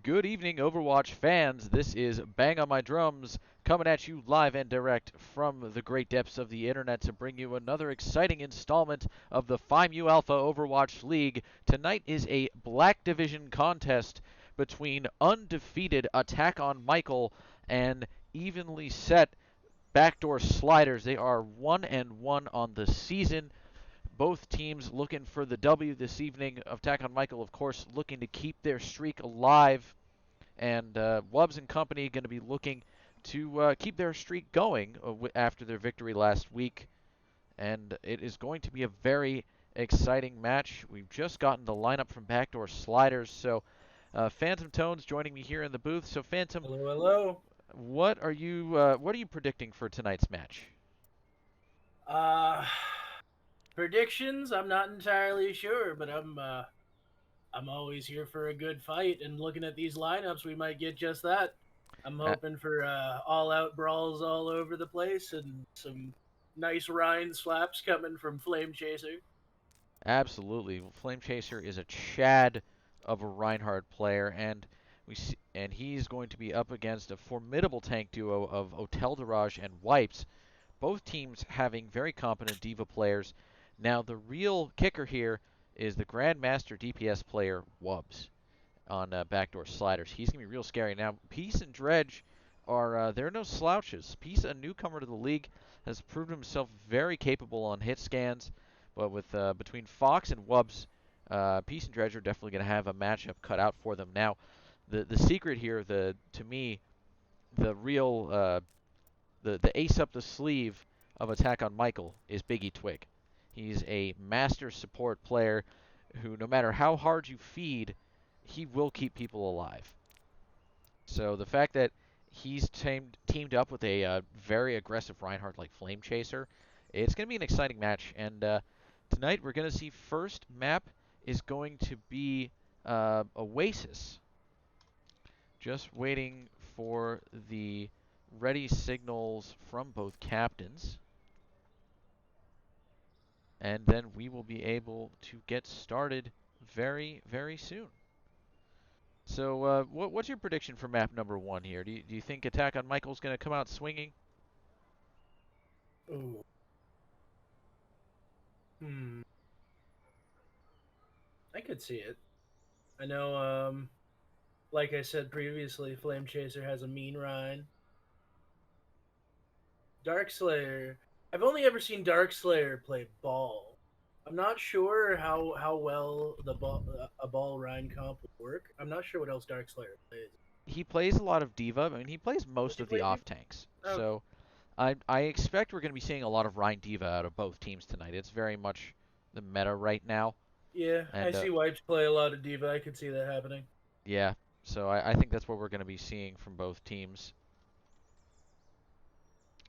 Good evening, Overwatch fans. This is Bang on My Drums coming at you live and direct from the great depths of the internet to bring you another exciting installment of the FIMU Alpha Overwatch League. Tonight is a Black Division contest between undefeated Attack on Michael and evenly set Backdoor Sliders. They are 1-1 on the season. Both teams looking for the W this evening. Attack on Michael, of course, looking to keep their streak alive. And Wubbs and company going to be looking to keep their streak going after their victory last week. And it is going to be a very exciting match. We've just gotten the lineup from Backdoor Sliders. So Phantom Tones joining me here in the booth. So Phantom, hello, hello. What are you predicting for tonight's match? Predictions? I'm not entirely sure, but I'm always here for a good fight. And looking at these lineups, we might get just that. I'm hoping for all-out brawls all over the place and some nice Rhine slaps coming from Flame Chaser. Absolutely. Flame Chaser is a Chad of a Reinhardt player, and he's going to be up against a formidable tank duo of Hotel Daraj and Wipes, both teams having very competent D.Va players. Now, the real kicker here is the Grandmaster DPS player, Wubbs, on Backdoor Sliders. He's going to be real scary. Now, Peace and Dredge they're no slouches. Peace, a newcomer to the league, has proven himself very capable on hit scans. But with between Fox and Wubbs, Peace and Dredge are definitely going to have a matchup cut out for them. Now, the secret here, to me, the real the ace up the sleeve of Attack on Michael is Biggie Twig. He's a master support player who, no matter how hard you feed, he will keep people alive. So the fact that he's teamed up with a very aggressive Reinhardt like Flame Chaser, it's going to be an exciting match. And tonight we're going to see first map is going to be Oasis. Just waiting for the ready signals from both captains. And then we will be able to get started very, very soon. So what's your prediction for map number 1 here? Do you think Attack on Michael's going to come out swinging? Ooh. I could see it. I know, like I said previously, Flame Chaser has a mean Rhine. Darkslayer. I've only ever seen Darkslayer play ball. I'm not sure how well a ball Rhine comp would work. I'm not sure what else Darkslayer plays. He plays a lot of D.Va. I mean, he plays most of the off tanks. Oh. So I expect we're going to be seeing a lot of Rhine D.Va out of both teams tonight. It's very much the meta right now. Yeah, and, I see Wipes play a lot of D.Va. I could see that happening. Yeah, so I think that's what we're going to be seeing from both teams.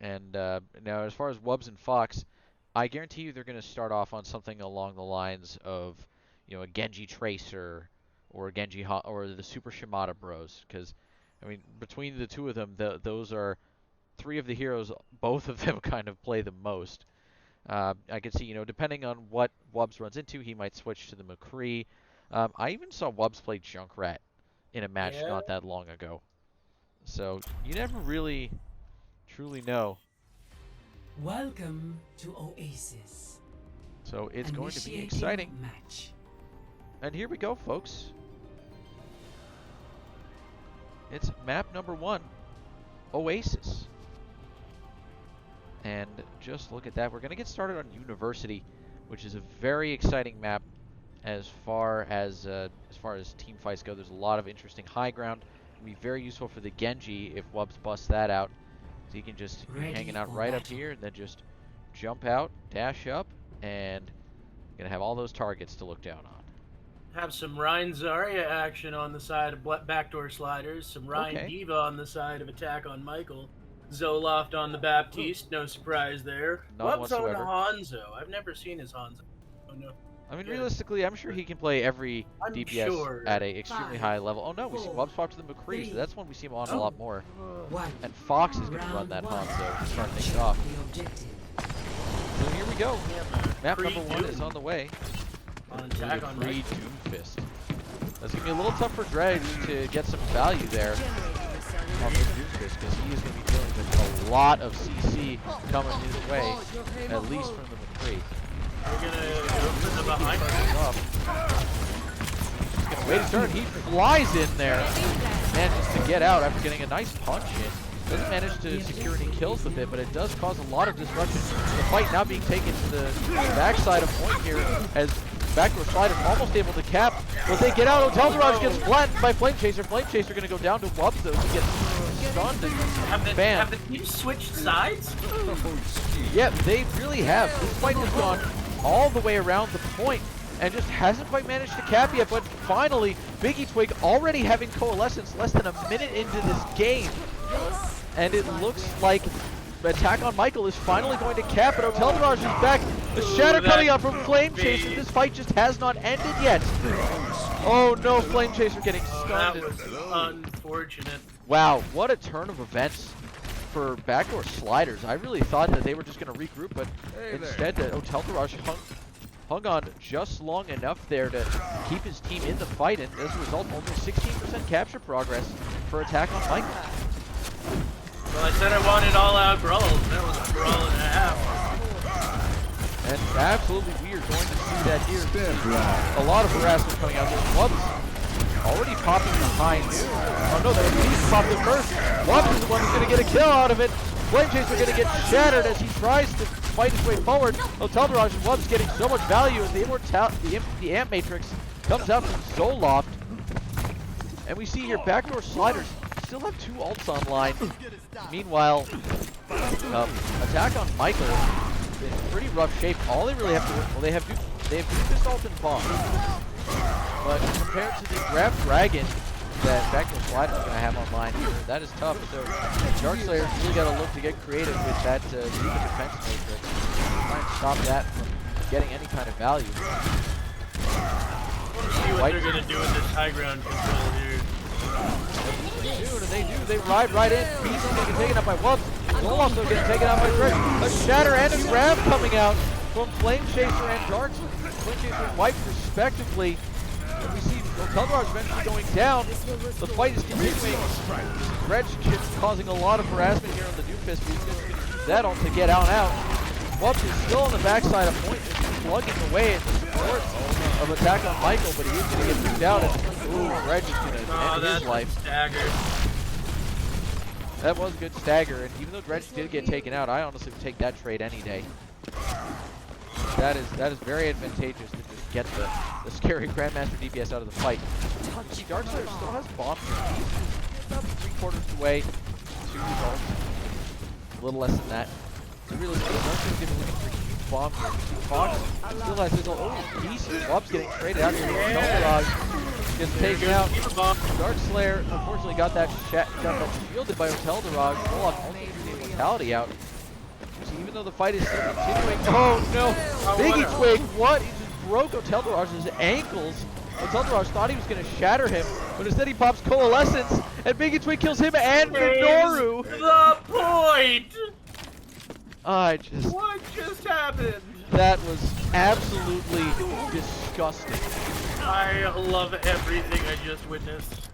And now, as far as Wubbs and Fox, I guarantee you they're going to start off on something along the lines of, a Genji Tracer or a Genji or the Super Shimada Bros. Because, I mean, between the two of them, those are three of the heroes. Both of them kind of play the most. I could see, depending on what Wubbs runs into, he might switch to the McCree. I even saw Wubbs play Junkrat in a match not that long ago. So you never really truly know. Welcome to Oasis. So it's going to be exciting. Match. And here we go, folks. It's map number 1, Oasis. And just look at that. We're going to get started on University, which is a very exciting map as far as team fights go. There's a lot of interesting high ground. It'll be very useful for the Genji if Wubbs busts that out. So he can just be hanging out right up here and then just jump out, dash up, and going to have all those targets to look down on. Have some Rhine Zarya action on the side of Backdoor Sliders, some Rhine D.Va on the side of Attack on Michael, Zoloft on the Baptiste, no surprise there. Wubbs on Hanzo. I've never seen his Hanzo. Oh no. I mean, realistically, I'm sure he can play every DPS at an extremely high level. Oh no, we see Wubbs swap to the McCree, so that's when we see him on a lot more. And Fox is going to run that Hanzo to start things off. So here we go. Map number 1 is on the way. On Attack on Michael. Doomfist. That's going to be a little tough for Dredge to get some value there on the Doofus, because he is going to be dealing with a lot of CC coming his way, at least from the McCree. We're going to go for the behind. He's going to wait his turn. He flies in there, manages to get out after getting a nice punch in. Doesn't manage to secure any kills with it, but it does cause a lot of disruption. The fight now being taken to the backside of point here, as Backdoor Slider almost able to cap. Will they get out? Hotel Garage gets flattened by Flame Chaser. Flame Chaser going to go down to Wubs, though. He gets stunned and banned. Have the teams switched sides? Yeah, they really have. This fight has gone all the way around the point and just hasn't quite managed to cap yet. But finally, Biggie Twig already having Coalescence less than a minute into this game. And it looks like Attack on Michael is finally going to cap, but Hotel Mirage is back. The shatter coming out from Flame Chaser. This fight just has not ended yet. Oh no, Flame Chaser getting stunned. That was unfortunate. Wow, what a turn of events for Backdoor Sliders. I really thought that they were just going to regroup, but instead that Hotel Mirage hung on just long enough there to keep his team in the fight, and as a result, only 16% capture progress for Attack on Michael. Well, I said I wanted all-out brawls. That was a brawl and a half. And absolutely, we are going to see that here. A lot of harassment coming out there. Wubs already popping behind. Oh no, he's popped it first. Wubs is the one who's going to get a kill out of it. Flame Chaser going to get shattered as he tries to fight his way forward. Hotel Mirage and Wubs getting so much value as the Amp Matrix comes out from Zoloft. And we see here Backdoor Sliders still have 2 ults online. Meanwhile, Attack on Michael is in pretty rough shape. All they really have to work, well, they have Doofus ult and Bomb. But compared to the Grab Dragon that Backdoor Sliders is going to have online here, that is tough. So Darkslayer's really got to look to get creative with that Zika defense matrix. Try and stop that from getting any kind of value. See what they're going to do in this high ground control here. And they ride right in. Beast is going to get taken out by Wubs. Zoloft also getting taken out by Dredge. A shatter and a grab coming out from Flame Chaser and Dark. Flame Chaser and Wipe respectively. And we see Hotel Garage eventually going down. The fight is continuing. Dredge causing a lot of harassment here on the Doofus. He's going to use that on to get out. Wubs is still on the backside of point, just plugging away at the support of Attack on Michael, but he is going to get moved out. And Dredge is going to end his life. That was a good stagger, and even though Dredge did get taken out, I honestly would take that trade any day. That is very advantageous to just get the scary Grandmaster DPS out of the fight. See, Darkslayer still has bombs. He's about 3/4 of the way to results. A little less than that. So realistically, Darkslayer is going to be looking for huge bombs here. Fox still has his own pieces. Wubs getting traded out here. Gets taken out. Darkslayer unfortunately got that shielded by Hotel Mirage. Zoloft only able to get mortality out. So even though the fight is still continuing, oh no! Biggie Twig, what? He just broke Hotel Mirage's ankles. Hotel Mirage thought he was going to shatter him, but instead he pops Coalescence, and Biggie Twig kills him and Minoru. The point. What just happened? That was absolutely disgusting. I love everything I just witnessed.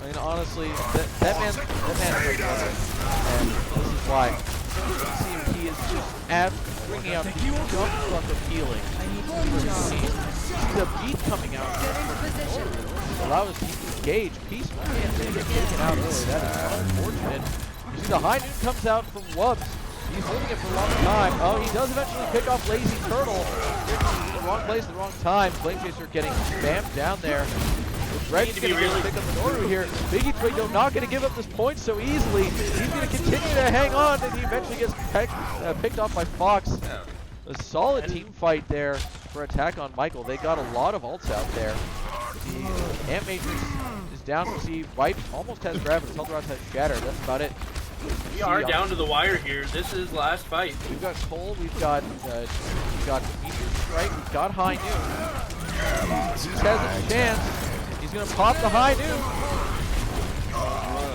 I mean, honestly, that man is a brother, and this is why. See, he is just bringing out the jump truck of healing. The beat coming out allows us to engage. Peaceful and they get taken out early. That is unfortunate. You see the high noon comes out from Wubs. He's holding it for a long time. Oh, he does eventually pick off Lazy Turtle. The wrong place, the wrong time. Flame Chaser getting spammed down there. Dredge is going to really pick up Minoru here. Biggie Twig, though, not going to give up this point so easily. He's going to continue to hang on, and he eventually gets picked off by Fox. A solid team fight there for Attack on Michael. They got a lot of ults out there. The Amp Matrix is down. We see Wipe almost has grab, but Teldrath has Shatter. That's about it. We are down to the wire here. This is last fight. We've got Cole, we've got Meteor Strike, we've got High Noon. He has a chance. He's gonna pop the High Noon.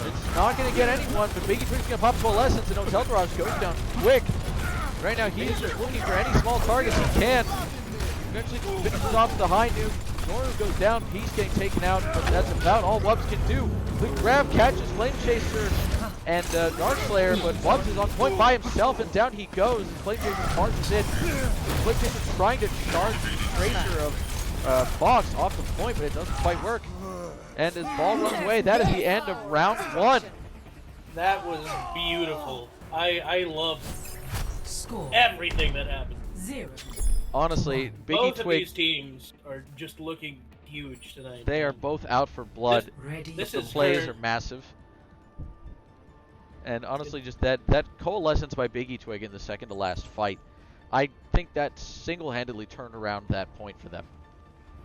It's not gonna get anyone, but Biggie Twig's gonna pop Coalescence, and Hotel Garage goes down quick. Right now he's just looking for any small targets he can. Eventually finishes off the High Noon. Minoru goes down, Peace getting taken out, but that's about all Wubbs can do. The grab catches Flame Chaser and Darkslayer, but Wubbs is on point by himself, and down he goes. Flame Chaser charges in. Flame Chaser trying to charge the Tracer of Fox off the point, but it doesn't quite work. And his ball runs away. That is the end of round 1. That was beautiful. I love Score everything that happened. 0. Honestly, Biggie Both of Twig, these teams are just looking huge tonight. they are both out for blood. Ready. This The is plays her- are massive. And honestly, just that coalescence by Biggie Twig in the second to last fight, I think that single-handedly turned around that point for them.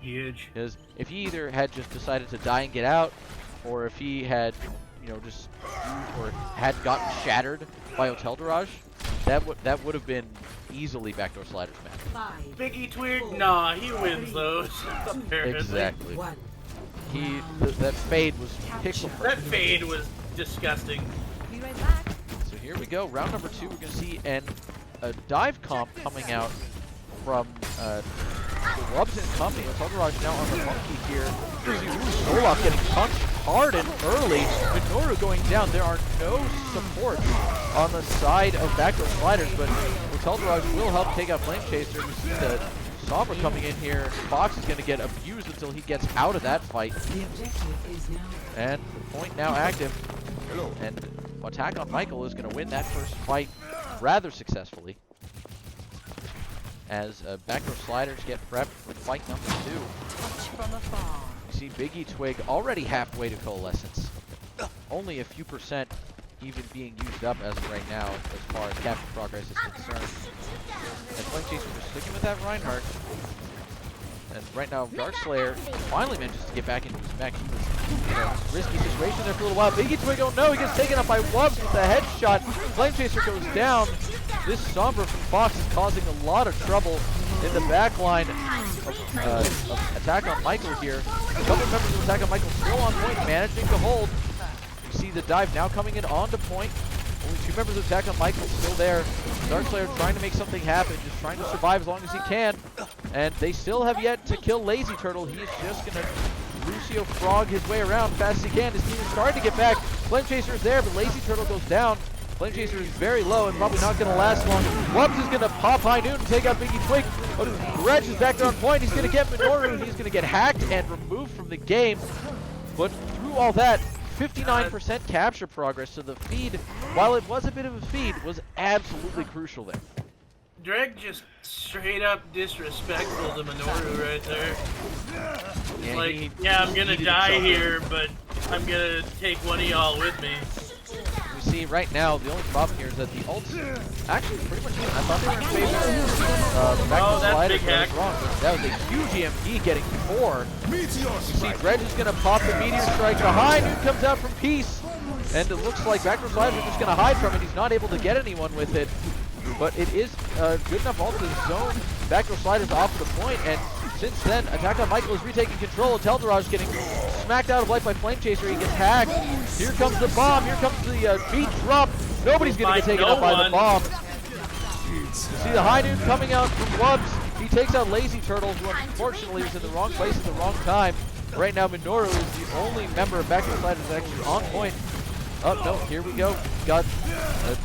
Huge. Because if he either had just decided to die and get out, or if he had, just or had gotten shattered by Hotel Daraj, that would have been easily Backdoor Sliders match. 5. Biggie Twig, nah, he wins those. Apparently. Exactly. 1. That fade was pixel That perfect. fade was disgusting. Be right back. So here we go, round number 2. We're gonna see a dive comp coming out from Wubbs and company. Hotel Daraj now on the monkey here. Solok getting punched hard and early. Minoru going down. There are no supports on the side of Backdoor Sliders, but Hotel Daraj will help take out Flame Chaser. We see the Sombra coming in here. Fox is going to get abused until he gets out of that fight. The objective is now. And the point now active. And Attack on Michael is going to win that first fight rather successfully. As Backdoor Sliders get prepped for fight number 2. Touch from afar. You see Biggie Twig already halfway to Coalescence. Only a few percent even being used up as of right now as far as capture progress is concerned. And Flame Chaser just sticking with that Reinhardt. And right now Darkslayer finally manages to get back into his mech. He was in a risky situation there for a little while. Biggie Twig, oh no, he gets taken up by Wubbs with a headshot. Flame Chaser goes down. This Sombra from Fox is causing a lot of trouble in the back line of Attack on Michael here. A couple of members of Attack on Michael still on point, managing to hold. You see the dive now coming in onto point. Only 2 members of Attack on Michael still there. Darkslayer trying to make something happen, just trying to survive as long as he can. And they still have yet to kill Lazy Turtle. He's just going to Lucio Frog his way around as fast as he can. His team is starting to get back. Flame Chaser is there, but Lazy Turtle goes down. Flame Chaser is very low and probably not going to last long. Wubbs is going to pop High Noon and take out Biggie Twig. Gretch is back there on point. He's going to get Minoru. He's going to get hacked and removed from the game. But through all that, 59% capture progress. So the feed, while it was a bit of a feed, was absolutely crucial there. Dreg just straight up disrespectful to Minoru right there. Yeah, Like, yeah, I'm gonna heated die himself here, but I'm gonna take one of y'all with me. We see right now, the only problem here is that the ults actually pretty much even. I thought they were in favor of Backdoor that's Sliders, big but I was hack. wrong. That was a huge EMP getting 4. You see Dredge is going to pop the Meteor Strike behind. Noon comes out from Peace. And it looks like Backdoor Sliders are just going to hide from it. He's not able to get anyone with it. But it is good enough ult to zone Backdoor Sliders off the point. And since then, Attack on Michael is retaking control. Hotel Daraj getting smacked out of life by Flame Chaser. He gets hacked. Here comes the bomb. Here comes the beat drop. Nobody's going to get taken out by the bomb. You see the High Noon coming out from Wubbs. He takes out Lazy Turtle, who unfortunately was in the wrong place at the wrong time. Right now, Minoru is the only member of Backdoor Sliders that's actually on point. Oh, no, here we go. Got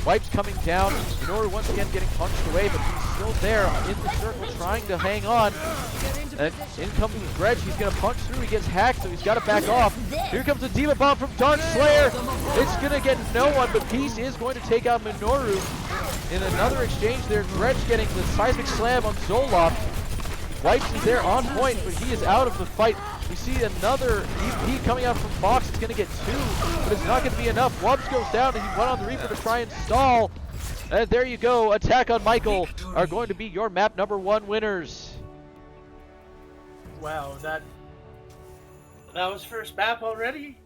Wipes coming down. Minoru once again getting punched away, but he's still there in the circle trying to hang on. And in comes Dredge. He's going to punch through. He gets hacked, so he's got to back off. Here comes a Diva Bomb from Darkslayer. It's going to get no one, but Peace is going to take out Minoru. In another exchange there, Dredge getting the Seismic Slam on Zoloft. Wipes is there on point, but he is out of the fight. We see another EP coming out from Fox. It's going to get 2, but it's not going to be enough. Wubbs goes down, and he went on the Reaper to try and stall. And there you go. Attack on Michael are going to be your map number 1 winners. Wow, that was first map already.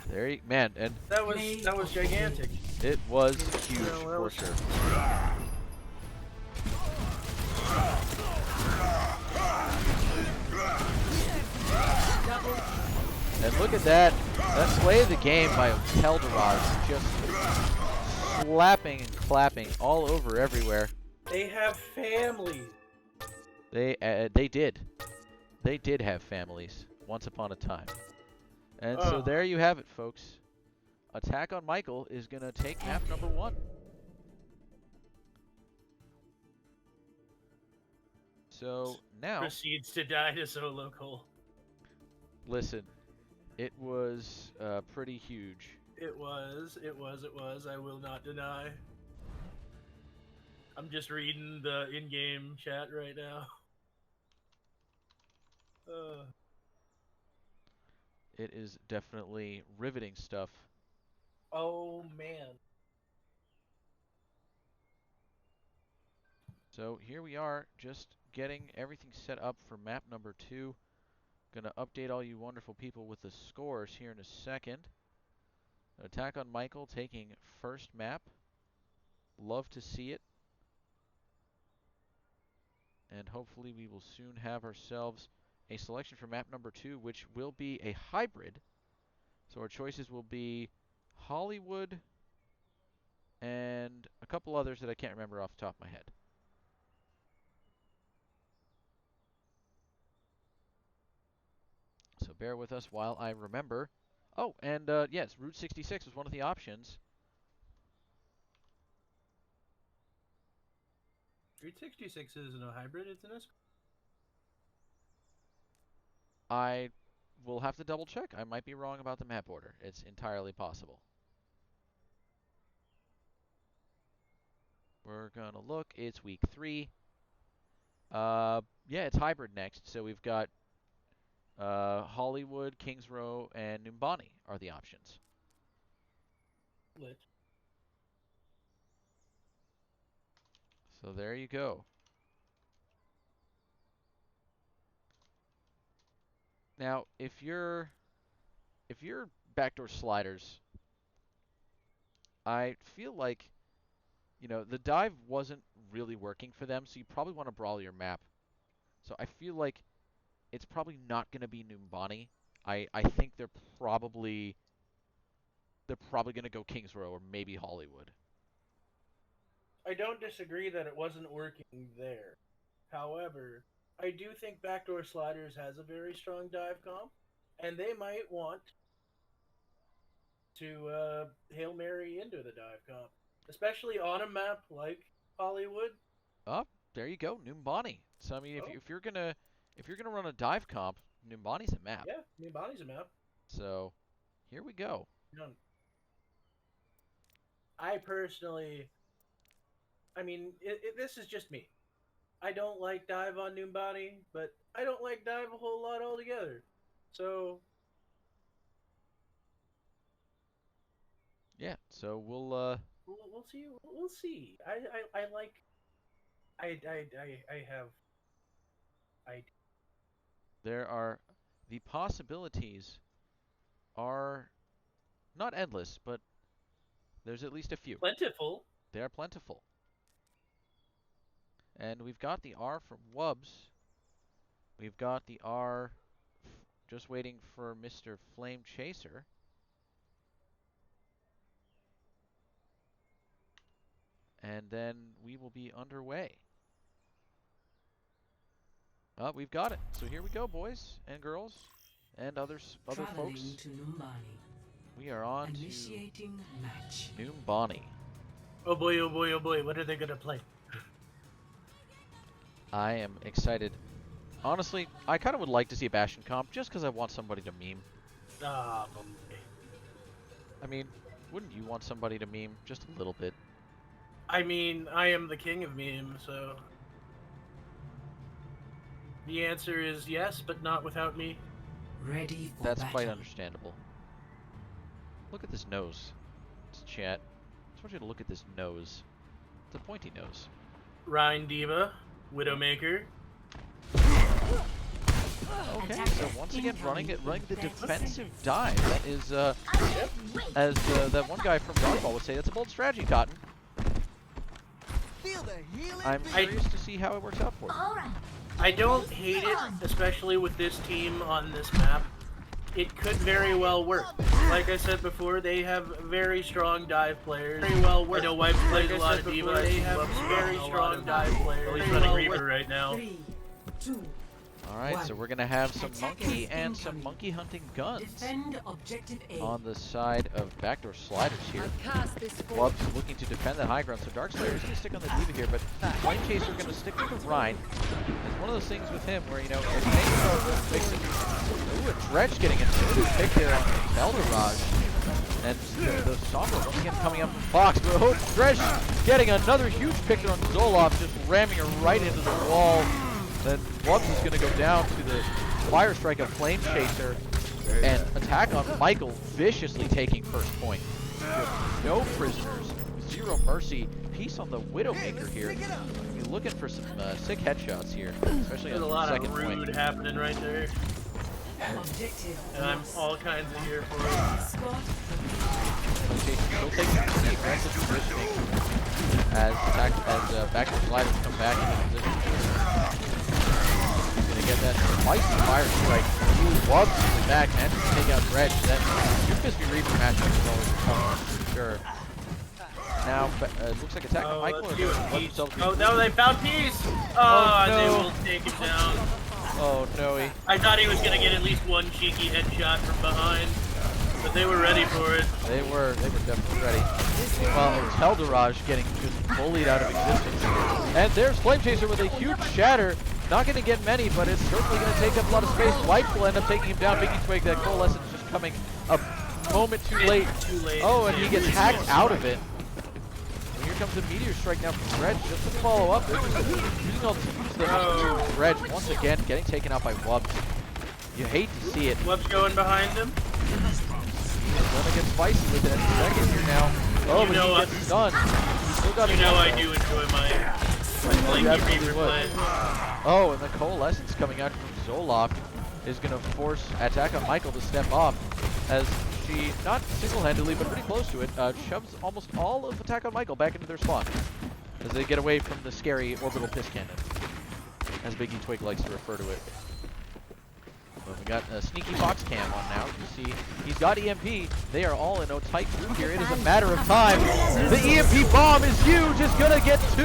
There you, man, and That was gigantic. it was huge No, that for was- sure. And look at that. That play of the game by Hotel Daraj, just slapping and clapping all over everywhere. They have families. They did. They did have families once upon a time. And so Oh. there you have it, folks. Attack on Michael is going to take map number 1. So now, Proceeds to die to solo Cole. listen, it was pretty huge. It was. I will not deny. I'm just reading the in-game chat right now. It is definitely riveting stuff. Oh, man. So here we are, just getting everything set up for map number 2. Gonna update all you wonderful people with the scores here in a second. Attack on Michael taking first map. Love to see it. And hopefully we will soon have ourselves a selection for map number 2, which will be a hybrid. So our choices will be Hollywood and a couple others that I can't remember off the top of my head. So bear with us while I remember. Oh, and yes, Route 66 was one of the options. Route 66 isn't a hybrid, it's an S. I will have to double check. I might be wrong about the map order. It's entirely possible. We're going to look. It's week 3. Yeah, it's hybrid next. So we've got Hollywood, Kings Row, and Numbani are the options. Lit. So there you go. Now, if you're backdoor sliders, I feel like, you know, the dive wasn't really working for them, so you probably want to brawl your map. So I feel like it's probably not going to be Numbani. I think they're probably going to go Kings Row or maybe Hollywood. I don't disagree that it wasn't working there. However, I do think Backdoor Sliders has a very strong dive comp, and they might want to Hail Mary into the dive comp, especially on a map like Hollywood. Oh, there you go, Numbani. So I mean, Oh. if you're gonna run a dive comp, Numbani's a map. Yeah, Numbani's a map. So here we go. I personally, I mean, this is just me. I don't like dive on Numbani, but I don't like dive a whole lot altogether. So Yeah. So we'll we'll see. We'll see. I like. I have. there are the possibilities are not endless, but there's at least a few. Plentiful. They are plentiful. And we've got the R from Wubs. We've got the R just waiting for Mr. Flame Chaser. And then we will be underway. We've got it. So here we go, boys and girls and other Traveling folks. to Numbani. We are on Initiating match. to Numbani. Oh boy! Oh boy! Oh boy! What are they gonna play? I am excited. Honestly, I kind of would like to see a Bastion comp just because I want somebody to meme. Ah, boy. I mean, wouldn't you want somebody to meme just a little bit? I mean, I am the king of memes, so the answer is yes, but not without me. Ready for That's battle. quite understandable. Look at this nose. It's chat. I just want you to look at this nose. It's a pointy nose. Rhine Diva, Widowmaker. Okay, so once again running the defensive dive. That is as that one guy from Dodgeball would say, that's a bold strategy, Cotton. I'm curious to see how it works out for you. I don't hate it, especially with this team on this map. It could very well work. Like I said before, they have very strong dive players. Very well work. I know Wipes plays a lot of Diva. They have very strong dive players. Well, he's running Reaper right now. 3, 2, Alright, so we're going to have some monkey and some monkey hunting guns Defend objective A. on the side of Backdoor Sliders here. Cast this Wubs looking to defend the high ground, so Darkslayer is going to stick on the Diva here, but Flame Chaser going to stick with the Rhine. It's one of those things with him where, you know, if they mix it. Ooh, a Dredge getting a good pick there on Elderage. And the Sombra once again coming up from Fox, but Dredge getting another huge pick there on Zoloft, just ramming her right into the wall. Then Wubs is going to go down to the Fire Strike of Flame Chaser and attack on Michael, viciously taking first point. No prisoners, zero mercy. Peace on the Widowmaker here. You're looking for some sick headshots here, especially There's a on the lot second of rude point. happening right there. Objective. And I'm all kinds of here for it. Squad. Okay, still taking pretty aggressive positioning as Backdoor Sliders come back into position. He's going to get that spicy Fire Strike. Wubs in the back and take out Dredge. That Crispy Reaper matchup is always a tough one for sure. Now, it looks like attack on Michael. Let's Or do it. let themselves be- Oh, no, they found peace! Oh, Oh, no. they will take him down. Oh, no. I thought he was going to get at least one cheeky headshot from behind, but they were ready for it. They were definitely ready. Well, Elderage getting just bullied out of existence. And there's Flame Chaser with a huge shatter. Not going to get many, but it's certainly going to take up a lot of space. Wipes will end up taking him down. Biggie Twig, that Coalescence just coming a moment too late. Too late. Oh, and he gets hacked out of it. And here comes a Meteor Strike now from Dredge just to follow up. They're just using all the Dredge once again getting taken out by Wubs. You hate to see it. What's going behind him? He's gonna get spicy with it any second here now. Oh, but he gets stunned. He's still got You know I do enjoy my Blinky absolutely Reaper would. play. Oh, and the Coalescence coming out from Zoloft is going to force attack on Michael to step off as she, not single-handedly, but pretty close to it, shoves almost all of attack on Michael back into their spawn as they get away from the scary orbital piss cannon, as Biggie Twig likes to refer to it. But we got a sneaky Fox cam on now. You see, he's got EMP. They are all in a tight group here. It is a matter of time. The EMP bomb is huge. It's going to get two.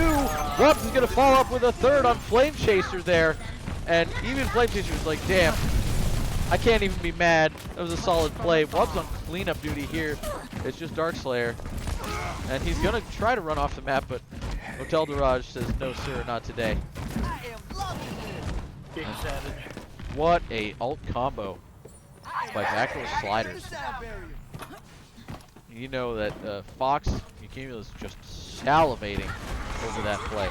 Wubs is going to follow up with a third on Flame Chaser there. And even Flame Chaser is like, damn, I can't even be mad. That was a solid play. Wubs on cleanup duty here. It's just Darkslayer. And he's going to try to run off the map, but Hotel Daraj says, no, sir, not today. Big savage. What a ult combo by Backdoor Sliders. You know that Fox Cumulus just salivating over that play.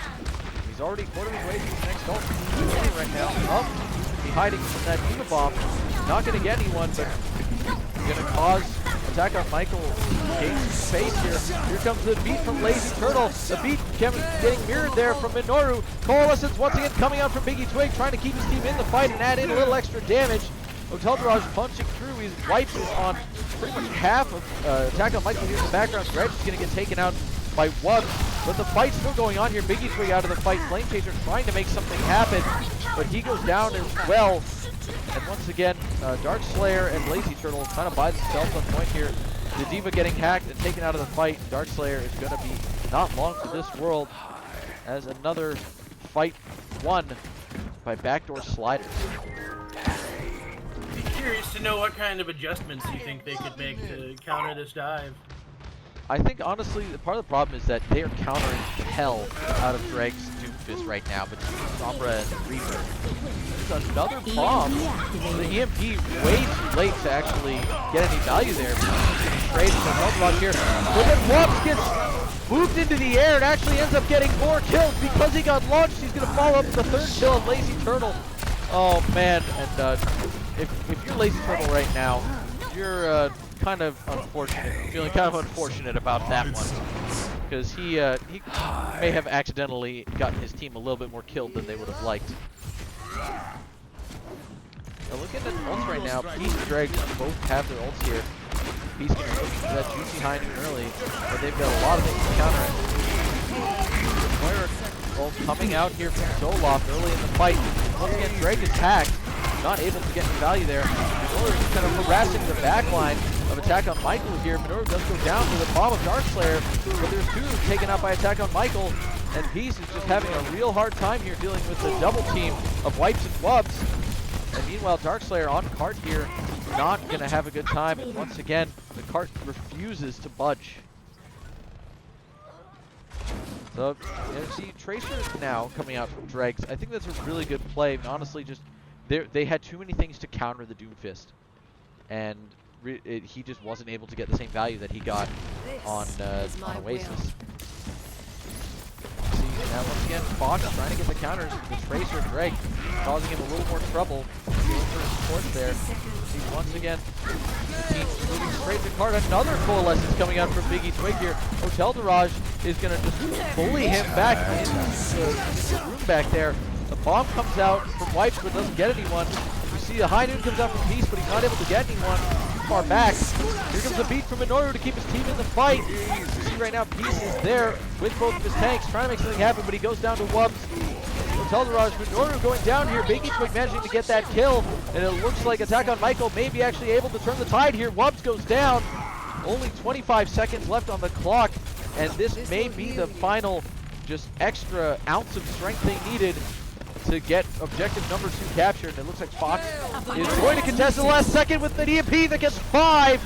He's already quartered his way through the next ult. He's winning right now. Oh, he's hiding from that Diva Bomb. Not going to get anyone, but going to cause attack on Michael. Gains space here. Here comes the beat from Lazy Turtle. The beat getting mirrored there from Minoru. Coalescence once again coming out from Biggie Twig, trying to keep his team in the fight and add in a little extra damage. Hotel Garage punching through. He wipes it on pretty much half of attack on Michael here in the background. Dredge is going to get taken out by Wubs. But the fight's still going on here. Biggie Twig out of the fight. Flame Chaser trying to make something happen. But he goes down as well. And once again, Dark Slayer and Lazy Turtle kind of buy themselves on point here. The Diva getting hacked and taken out of the fight. Dark Slayer is going to be not long for this world as another fight won by Backdoor Sliders. Be curious to know what kind of adjustments you think they could make to counter this dive. I think, honestly, part of the problem is that they are countering the hell out of Drake's Doomfist right now between Sombra and Reaper. There's another bomb. The EMP way too late to actually get any value there. Straight into Meltblock here. But then Wubs gets moved into the air and actually ends up getting more kills because he got launched. He's going to follow up with the third kill of Lazy Turtle. Oh, man. And if you're Lazy Turtle right now, you're kind of unfortunate, feeling kind of unfortunate about that one, because he may have accidentally gotten his team a little bit more killed than they would have liked. Now looking at ults right now, Peace and Drake both have their ults here. Peace can be looking for that juicy high noon early, but they've got a lot of things to counter it. Moira ult coming out here from Zoloft early in the fight. Once again, Drake is hacked, not able to get any value there. Minoru is kind of harassing the backline of attack on Michael here. Minoru does go down to the bomb of Darkslayer, but there's two taken out by attack on Michael. And Peace is just having a real hard time here dealing with the double team of Wipes and Wubs. And meanwhile, Darkslayer on cart here, not going to have a good time. And once again, the cart refuses to budge. So, you see, Tracer now coming out from Dregs. I think that's a really good play. Honestly, just they had too many things to counter the Doomfist. And he just wasn't able to get the same value that he got on Oasis. See, now once again, Fox trying to get the counters. The Tracer Drake causing him a little more trouble. Going for his support there. See, once again, the team moving straight to card. Another Coalescence coming out from Biggie Twig here. Hotel Daraj is going to just bully him back into the room back there. The bomb comes out from Wipes but doesn't get anyone. You see the High Noon comes out from Peace, but he's not able to get anyone. Too far back. Here comes a beat from Minoru to keep his team in the fight. You see right now Peace is there with both of his tanks, trying to make something happen, but he goes down to Wubs. Hotel Daraj, Minoru going down here. Biggie Twig managing to get that kill, and it looks like Attack on Michael may be actually able to turn the tide here. Wubs goes down. Only 25 seconds left on the clock, and this may be the final just extra ounce of strength they needed to get objective number 2 captured. And it looks like Fox is going to contest in the last second with an EMP that gets 5.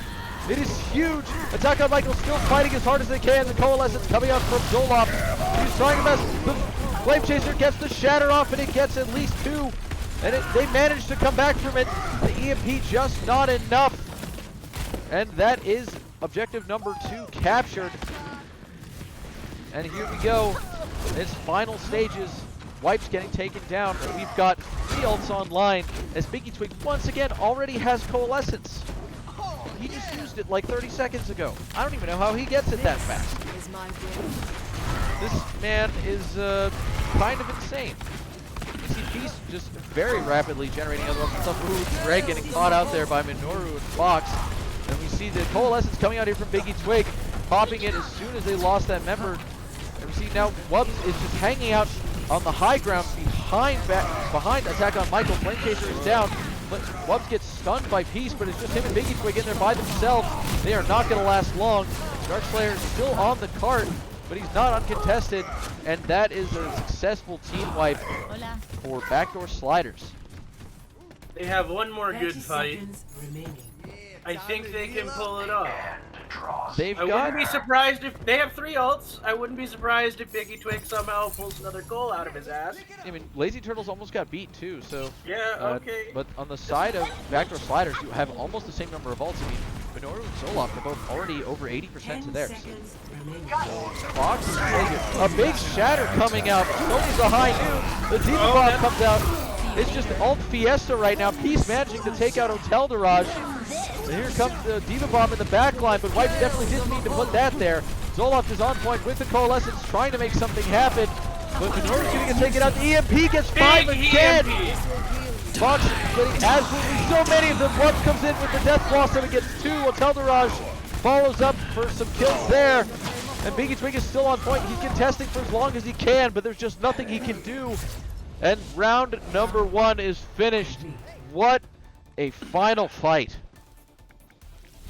It is huge. Attack on Michael still fighting as hard as they can. The Coalescence coming out from Zoloft. He's trying to mess. The Flame Chaser gets the shatter off, and it gets at least 2. And they managed to come back from it. The EMP just not enough. And that is objective number 2 captured. And here we go. It's final stages. Wipes getting taken down, and we've got 3 ults online as Biggie Twig once again already has Coalescence. He just used it like 30 seconds ago. I don't even know how he gets it that fast. This man is kind of insane. You see Peace just very rapidly generating other stuff. Ooh, Greg getting caught out there by Minoru and Fox. And we see the Coalescence coming out here from Biggie Twig, popping it as soon as they lost that member. And we see now Wubs is just hanging out on the high ground behind Attack on Michael. Flame Chaser is down. Wubs gets stunned by Peace, but it's just him and Biggie Twig in there by themselves. They are not going to last long. Darkslayer still on the cart, but he's not uncontested, and that is a successful team wipe for Backdoor Sliders. They have one more good fight. I think they can pull it off. I wouldn't be surprised if they have 3 ults. I wouldn't be surprised if Biggie Twig somehow pulls another goal out of his ass. I mean, Lazy Turtles almost got beat too, so... Yeah, okay. But on the side of Backdoor Sliders, you have almost the same number of ults. I mean, Minoru and Zoloft are both already over 80% to theirs. So Fox is a big shatter coming out. So is a High Noon. The Diva Bomb comes out. It's just ult Fiesta right now. Peace managing to take out Hotel Daraj. And here comes the Diva Bomb in the back line, but Wipes definitely didn't mean to put that there. Zoloft is on point with the Coalescence, trying to make something happen. But Minoru's going to get taken out. The EMP gets 5 again. Fox getting absolutely so many of them. Wubs comes in with the Death Blossom and gets 2. Hotel Daraj follows up for some kills there. And Biggie Twig is still on point. He's contesting for as long as he can, but there's just nothing he can do. And round number 1 is finished. What a final fight.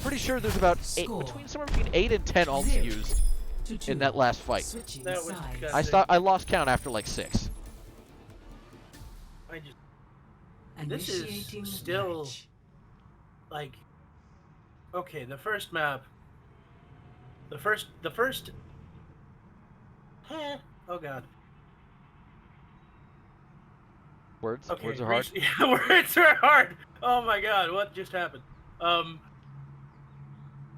Pretty sure there's about somewhere between 8 and 10 ults used in that last fight. That was I lost count after like 6. This is still like, okay, the first map, the first oh god. Words Okay, are hard. Yeah, words are hard. Oh my god, what just happened?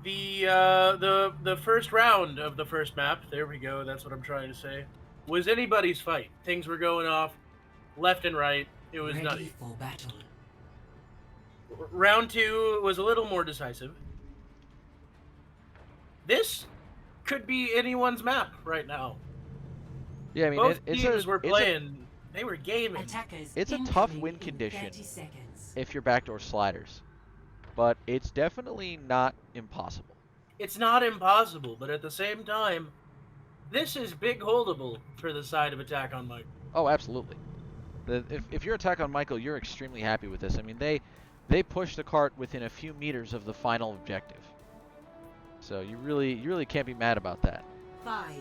The first round of the first map, there we go, that's what I'm trying to say, was anybody's fight. Things were going off left and right. It was nutty. Round 2 was a little more decisive. This could be anyone's map right now. Yeah, I mean, both teams were playing. They were gaming. It's a tough win condition if you're Backdoor Sliders, but it's definitely not impossible. It's not impossible, but at the same time, this is big holdable for the side of Attack on Michael. Oh, absolutely. If you're Attack on Michael, you're extremely happy with this. I mean, they pushed the cart within a few meters of the final objective, so you really can't be mad about that. 5,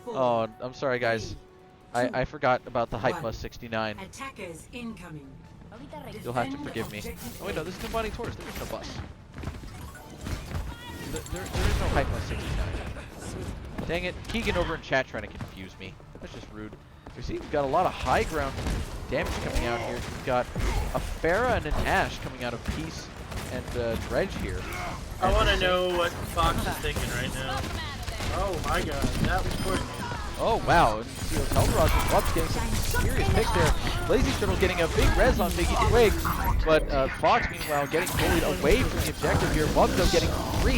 Oh, I'm sorry, guys. I forgot about the Hype Bus 69. Attackers incoming. You'll have to forgive me. Oh wait, no, this is combining tours. There is no bus. There is no Hype Bus 69. Dang it. Keegan over in chat trying to confuse me. That's just rude. You see, we've got a lot of high ground damage coming out here. We've got a Pharah and an Ashe coming out of Peace and Dredge here. I want to know what Fox is thinking right now. Oh my god, that was coordinated. Oh wow, and you see Hotelgarage and Wubs getting some serious picks there. Lazy Turtle getting a big res on Biggie Twig, but Fox meanwhile getting bullied away from the objective here. Wubs though getting 3,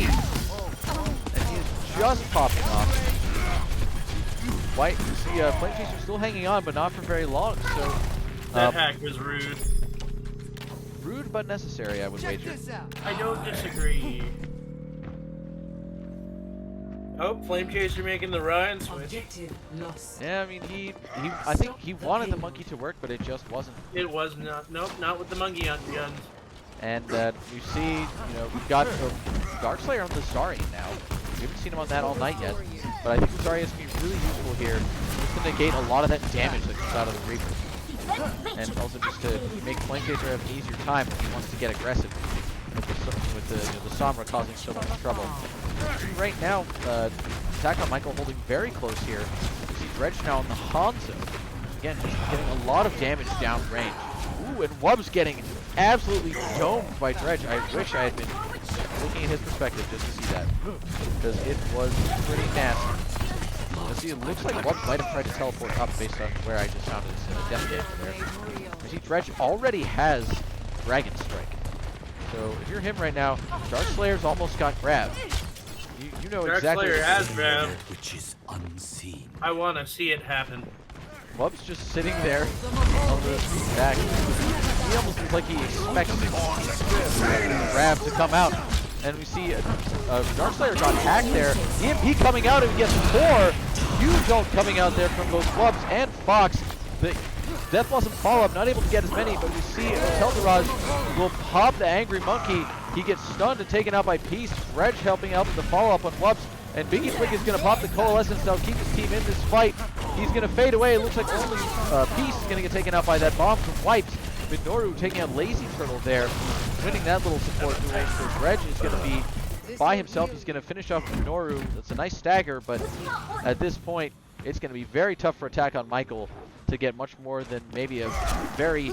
and he is just popping off. White, you see Flame Chaser still hanging on, but not for very long, so... That hack was rude. Rude but necessary, I would wager. I don't disagree. Oh, Flame Chaser making the Ryan switch. Objective lost. Yeah, I mean, I think he wanted the monkey to work, but it just wasn't. It was not. Nope, not with the monkey on guns. And you see, you know, we've got Darkslayer on the Zarya now. We haven't seen him on that all night yet, but I think the Zarya is going to be really useful here, just to negate a lot of that damage that comes out of the Reaper, and also just to make Flame Chaser have an easier time if he wants to get aggressive with the Sombra causing so much trouble. Right now, Attack on Michael holding very close here. You see Dredge now on the Hanzo. Again, just getting a lot of damage downrange. Ooh, and Wubs getting absolutely domed by Dredge. I wish I had been looking at his perspective just to see that, because it was pretty nasty. Let's see, it looks like Wubs might have tried to teleport up based on where I just found his death damage there. You see, Dredge already has Dragon Strike. So if you're him right now, Darkslayer's almost got grabbed. You know exactly. Darkslayer has grabbed. Which is unseen. I want to see it happen. Wubs just sitting there on the back. He almost looks like he expects the grab to come out. And we see Darkslayer got hacked there. EMP coming out and he gets 4. Huge ult coming out there from both Wubs and Fox. The Death Blossom follow-up, not able to get as many, but we see Hotelgarage will pop the Angry Monkey. He gets stunned and taken out by Peace. Dredge helping out with the follow-up on Wubs. And Biggie Twig is going to pop the Coalescence. That'll keep his team in this fight. He's going to fade away. It looks like only Peace is going to get taken out by that bomb from Wipes. Minoru taking out Lazy Turtle there, winning that little support range. So Dredge is going to be by himself. He's going to finish off Minoru. That's a nice stagger, but at this point, it's going to be very tough for Attack on Michael to get much more than maybe a very,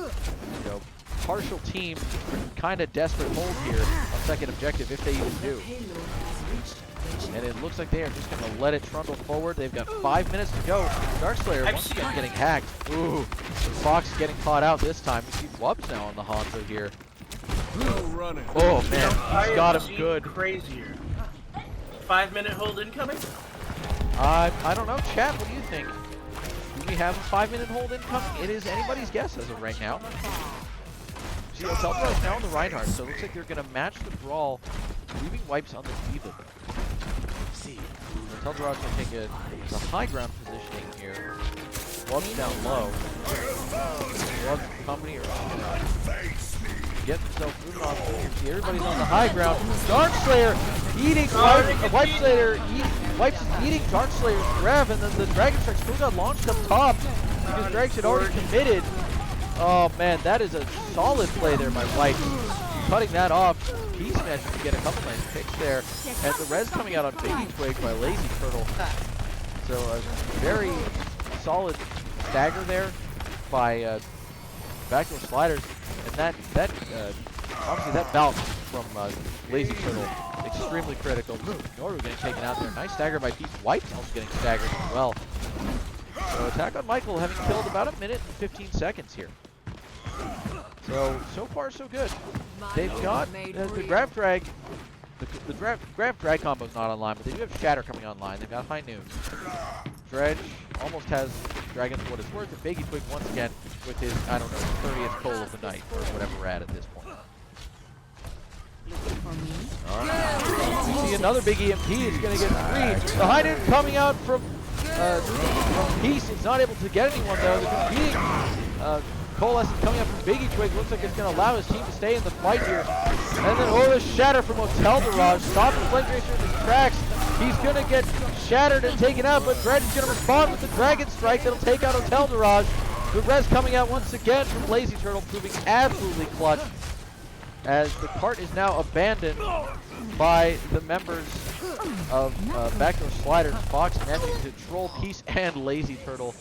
partial team, kind of desperate hold here on second objective, if they even do. And it looks like they are just going to let it trundle forward. They've got 5 minutes to go. Darkslayer once again getting hacked. Ooh, Fox getting caught out this time. You see Wubs now on the Hanzo here. Oh man, he's got him good. Crazier. 5-minute hold incoming? I don't know. Chat, what do you think? Do we have a 5-minute hold incoming? It is anybody's guess as of right now. See, Hotelgarage is now on the Reinhardt, so it looks like they're going to match the brawl, leaving Wipes on the D.Va. Hotelgarage is going to take a high ground positioning here. Wubs down low. Wubs company are get themselves moving off here. See, everybody's on the high ground. Darkslayer eating Wipes is eating Darkslayer's grab, and then the Dragon Strike still got launched up top because Drags had already committed. Oh man, that is a solid play there by White. Cutting that off. Peace managed to get a couple nice picks there. And the res coming out on Baby Twig by Lazy Turtle. So a very solid stagger there by Backdoor Sliders. And that obviously that bounce from Lazy Turtle extremely critical. Noru getting taken out there. Nice stagger by Peace. White's also getting staggered as well. So Attack on Michael having killed about 1 minute and 15 seconds here. So far so good. They've got the grab drag. The grab drag combo is not online, but they do have Shatter coming online. They've got High Noon. Dredge almost has Dragon's what it's worth, and Biggie Twig once again with his, I don't know, 30th pull of the night, or whatever we're at this point. Alright. See another big EMP is going to get 3. The High Noon coming out from Peace. It's not able to get anyone though. The competing Coalescence coming up from Biggie Twig. Looks like it's going to allow his team to stay in the fight here. And then the Shatter from Hotelgarage. Stopping Flame Chaser in his tracks. He's going to get shattered and taken out, but Dredge is going to respond with the Dragon Strike that'll take out Hotel Mirage. The res coming out once again from Lazy Turtle, proving absolutely clutch, as the cart is now abandoned by the members of Backdoor Sliders, Fox, Nephew, to Troll, Peace, and Lazy Turtle.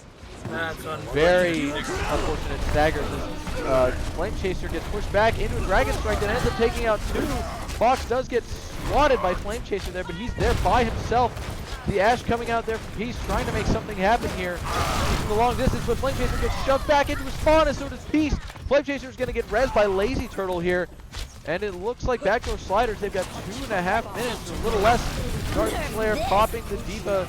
That's unfortunate. Very unfortunate staggers as Flame Chaser gets pushed back into a Dragon Strike that ends up taking out 2. Fox does get swatted by Flame Chaser there, but he's there by himself. The Ash coming out there from Peace, trying to make something happen here. From the long distance, but Flame Chaser gets shoved back into his spawn, and so does Peace. Flame Chaser is going to get rezzed by Lazy Turtle here. And it looks like Backdoor Sliders, they've got 2.5 minutes, a little less. Dark Slayer popping the D.Va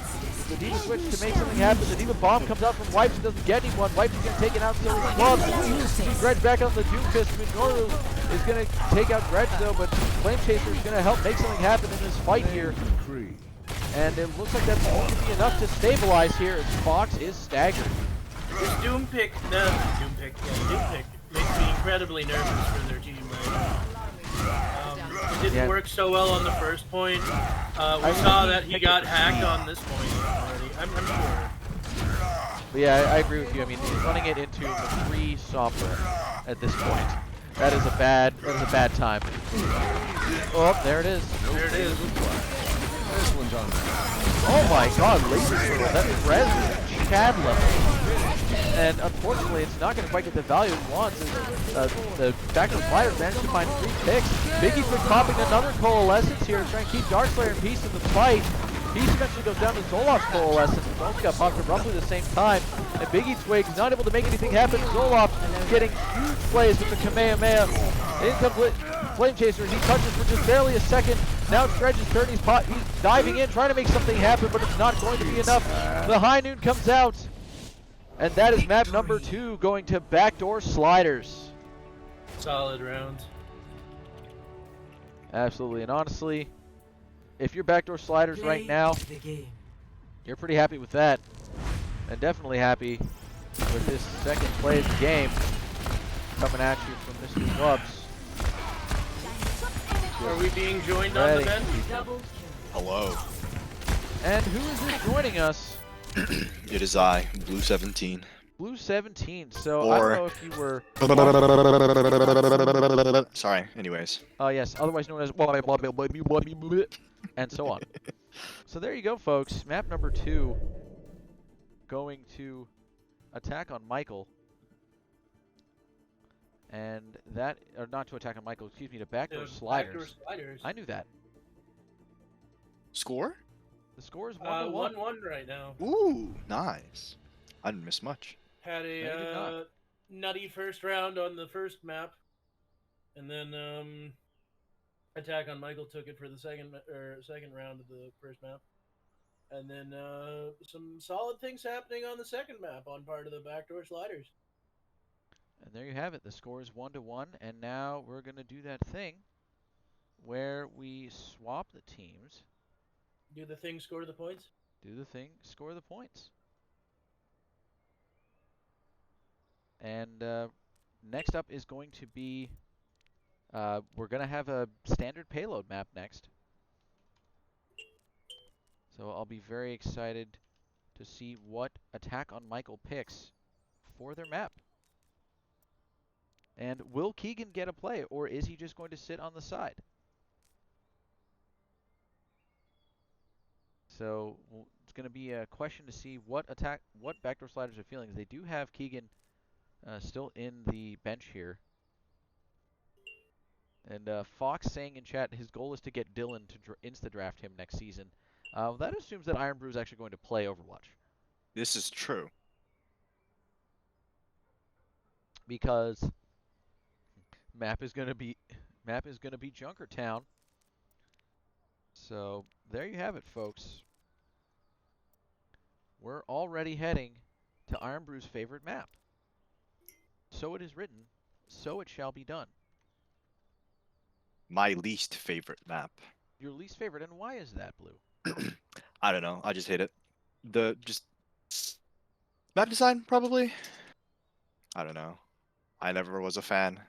switch to make something happen. The D.Va bomb comes out from Wipes and doesn't get anyone. Wipes is going to take it out so he clubs. Dredge back on the Doomfist. Minoru is going to take out Dredge though, but Flame Chaser is going to help make something happen in this fight here. And it looks like that's going to be enough to stabilize here as Fox is staggered. This Doom pick makes me incredibly nervous for their team right now. It didn't work so well on the first point. We saw that he got hacked on this point already. I'm sure. But yeah, I agree with you. I mean, he's running it into the free software at this point. That is a bad time. Oh, there it is. There it is. This one's on. Oh my God, Laser Turtle. That is res is Chad level. And unfortunately, it's not going to quite get the value it wants. The Backdoor Sliders managed to find 3 picks. Biggie Twig popping another Coalescence here, trying to keep Darkslayer in peace in the fight. Peace eventually goes down to Zolof's Coalescence, which also got popped at roughly the same time. And Biggie Twig's not able to make anything happen. Zolof getting huge plays with the Kamehameha. In comes Flame Chaser. He touches for just barely a second. Now it's Dredge's turn. He's diving in, trying to make something happen, but it's not going to be enough. The High Noon comes out. And that is map number 2 going to Backdoor Sliders. Solid round. Absolutely. And honestly, if you're Backdoor Sliders right now, you're pretty happy with that. And definitely happy with this second play of the game coming at you from Mr. Clubs. Are we being joined on the bench? Hello. And who is this joining us? It is I, Blue 17. Blue 17. So I don't know if you were. Sorry, anyways. Yes, otherwise known as and so on. So there you go, folks. Map number 2 going to attack on Michael. And that, or not to attack on Michael, excuse me, to Backdoor Sliders. Backdoor Sliders. I knew that. Score? The score is 1-1. 1-1 right now. Ooh, nice. I didn't miss much. Had a nutty first round on the first map, and then Attack on Michael took it for the second round of the first map, and then some solid things happening on the second map on part of the Backdoor Sliders. And there you have it. The score is 1-1, and now we're gonna do that thing where we swap the teams. Do the thing score the points? Do the thing, score the points. And next up is going to be, we're going to have a standard payload map next. So I'll be very excited to see what Attack on Michael picks for their map. And will Keegan get a play, or is he just going to sit on the side? So it's going to be a question to see what Backdoor Sliders are feeling. They do have Keegan still in the bench here. And Fox saying in chat his goal is to get Dylan to insta-draft him next season. That assumes that Iron Brew is actually going to play Overwatch. This is true. Because map is going to be Junkertown. So there you have it, folks. We're already heading to Iron Brew's favorite map. So it is written, so it shall be done. My least favorite map. Your least favorite, and why is that, Blue? I don't know. I just hate it. Map design, probably. I don't know. I never was a fan.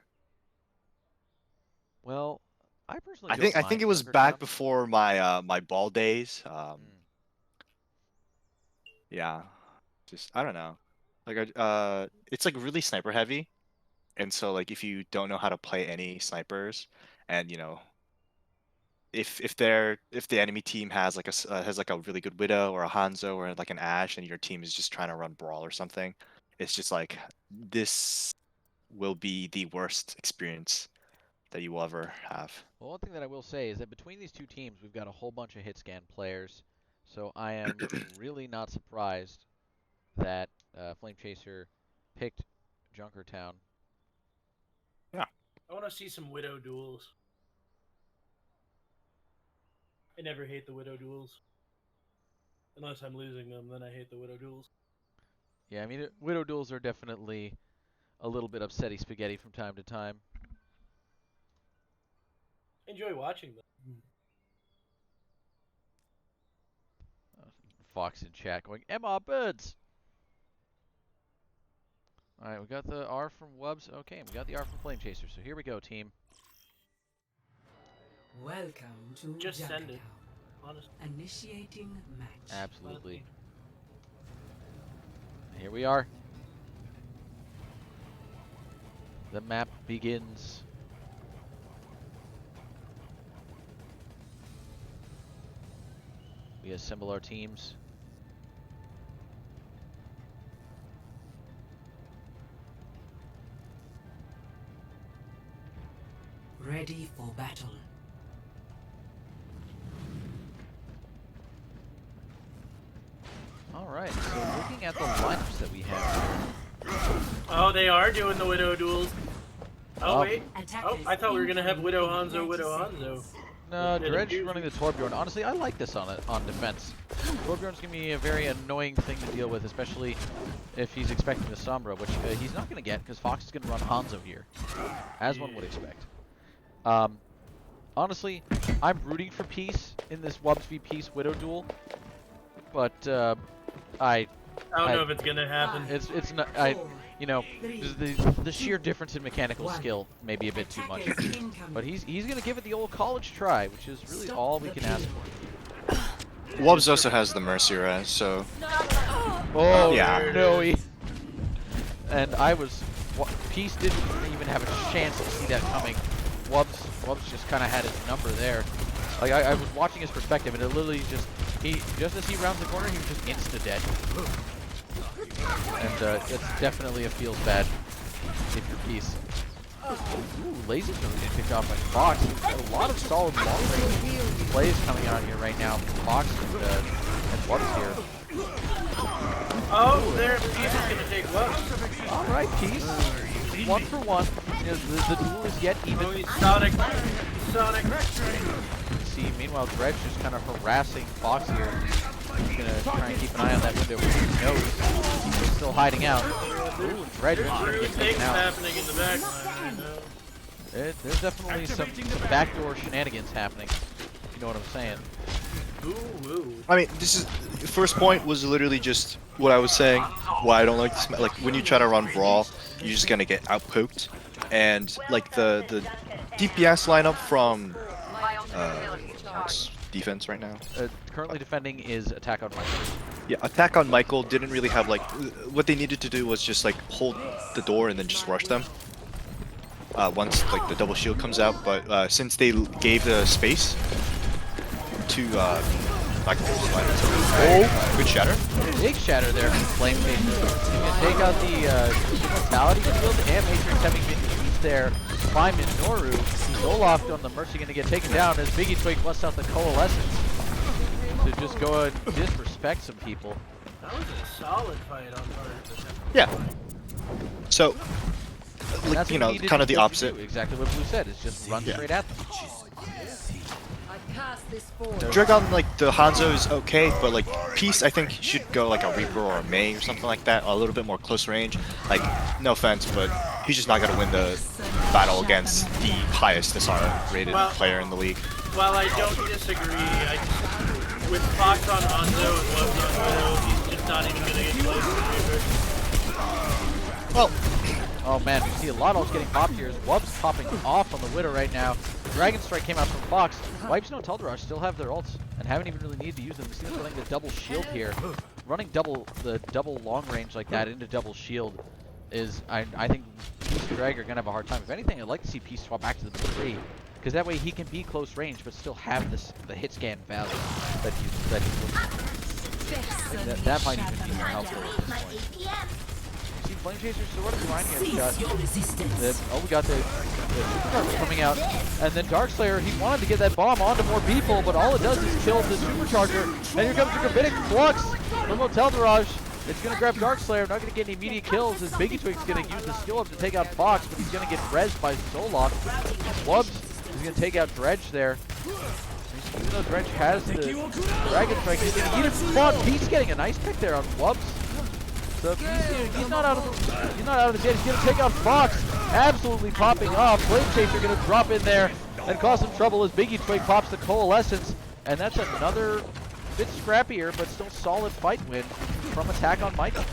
Well, I personally I think it was back before my my ball days. Yeah, just I don't know. Like it's like really sniper heavy, and so like if you don't know how to play any snipers, and if the enemy team has like has like a really good Widow or a Hanzo or like an Ashe, and your team is just trying to run Brawl or something, it's just like this will be the worst experience that you will ever have. Well, one thing that I will say is that between these two teams, we've got a whole bunch of hit scan players, so I am really not surprised that Flame Chaser picked Junkertown. Yeah. I want to see some Widow duels. I never hate the Widow duels. Unless I'm losing them, then I hate the Widow duels. Yeah, I mean, Widow duels are definitely a little bit upsetty spaghetti from time to time. Enjoy watching them. Fox in chat going, Emma Birds! Alright, we got the R from Wubs. Okay, and we got the R from Flame Chaser. So here we go, team. Welcome to Just send it. Junkertown. Honestly. Initiating match. Absolutely. Here we are. The map begins. We assemble our teams. Ready for battle. Alright, so looking at the lineups that we have. Oh, they are doing the Widow duels. Oh, Oh. wait. Oh, I thought we were going to have Widow Hanzo, Widow Hanzo. No, Bit of Dredge confusion. running the Torbjorn. Honestly, I like this on defense. Torbjorn's going to be a very annoying thing to deal with, especially if he's expecting the Sombra, which he's not going to get because Fox is going to run Hanzo here, as one would expect. Honestly, I'm rooting for peace in this Wubs v Peace Widow duel, but I don't know if it's going to happen. it's not the sheer difference in mechanical skill may be a bit too much. But he's going to give it the old college try, which is really all we can ask for. Wubs also has the Mercy Res, so Oh, Yeah. no. And Peace didn't even have a chance to see that coming. Wubs just kind of had his number there. Like, I was watching his perspective, and it literally just as he rounds the corner, he was just insta-dead. And it's definitely a feels bad if you're Peace. Ooh, Lazy Zone getting picked off by Fox. We've got a lot of solid long-range plays coming out here right now from Fox and Wubs here. Oh, there, Peace is going to take Wubs. All right, Peace. 1 for 1. You know, the duel is yet even. Oh, he's Sonic. Sonic. See, meanwhile, Dredge just kind of harassing Fox here. He's going to try and keep an eye on that window where he knows he's still hiding out. Ooh, Dredge is going to get Things taken out. happening in the back line right now. There's definitely some backdoor shenanigans happening. You know what I'm saying? Ooh, ooh. I mean, this is first point was literally just what I was saying. Why I don't like this. Like when you try to run Brawl, you're just gonna get outpoked, and like the DPS lineup from what's defense right now. Currently defending is Attack on Michael. Yeah, Attack on Michael didn't really have like what they needed to do was just like hold the door and then just rush them. Once like the double shield comes out, but since they gave the space to Michael, oh, good shatter. Big shatter there from Flame Chaser. He's going to take out the Immortality shield, and Matrix having been used there by Minoru. Zoloft on the Mercy going to get taken down as Biggie Twig busts out the Coalescence to just go and disrespect some people. That was a solid fight on part of the Yeah. So, like, That's you what know, needed kind of the to opposite. do. Exactly what Blue said, is just run Yeah. straight at them. Dragon, like the Hanzo is okay, but like Peace, I think should go like a Reaper or a Mei or something like that, a little bit more close range. Like, no offense, but he's just not gonna win the battle against the highest SR rated player in the league. While I don't disagree, with Fox on Hanzo and Wubs on Widow, he's just not even gonna get close to Reaper. Well, Oh man, we see a lot of ults getting popped here. Wubs popping off on the Widow right now. Dragon Strike came out from Fox. Wipes no Teldrash still have their ults and haven't even really needed to use them. We see them running the double shield here. running the double long range like that into double shield is, I think Peace and Drag are gonna have a hard time. If anything, I'd like to see Peace swap back to the B3, because that way he can be close range but still have the hit scan value that he's looking for. That might even be more helpful at this point. See, Flame Chaser's sort of trying to get shot. Oh, we got the Supercharger coming out, and then Darkslayer, he wanted to get that bomb onto more people, but all it does is kill the Supercharger, and here comes the Gravitic Flux from Hotel Mirage. It's going to grab Darkslayer, not going to get any immediate kills, as Biggie Twig's going to use the skill up to take out Fox, but he's going to get rezzed by Zoloft. Wubs is going to take out Dredge there. Even though Dredge has the Dragon Strike, he's going to eat it from Spawn. Pete's getting a nice pick there on Wubs. So he's not out of this yet. He's going to take out Fox, absolutely popping off. Flame Chaser going to drop in there and cause some trouble as Biggie Twig pops the Coalescence, and that's another bit scrappier but still solid fight win from Attack on Michael.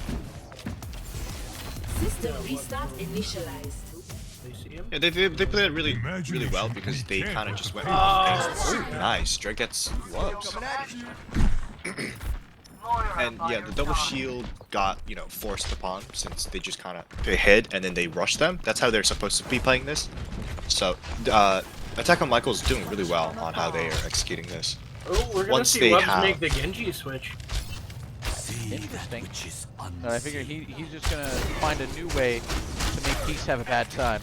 System restart initialized. Yeah, they played it really well because they kind of just went. Oh, nice. Drake gets Wubs. And yeah, the double shield got, you know, forced upon since they just kind of hid and then they rushed them. That's how they're supposed to be playing this. So Attack on Michael is doing really well on how they are executing this. Oh, we're gonna Once see they Wubs make the Genji switch. Interesting. I figure he's just gonna find a new way to make Peace have a bad time.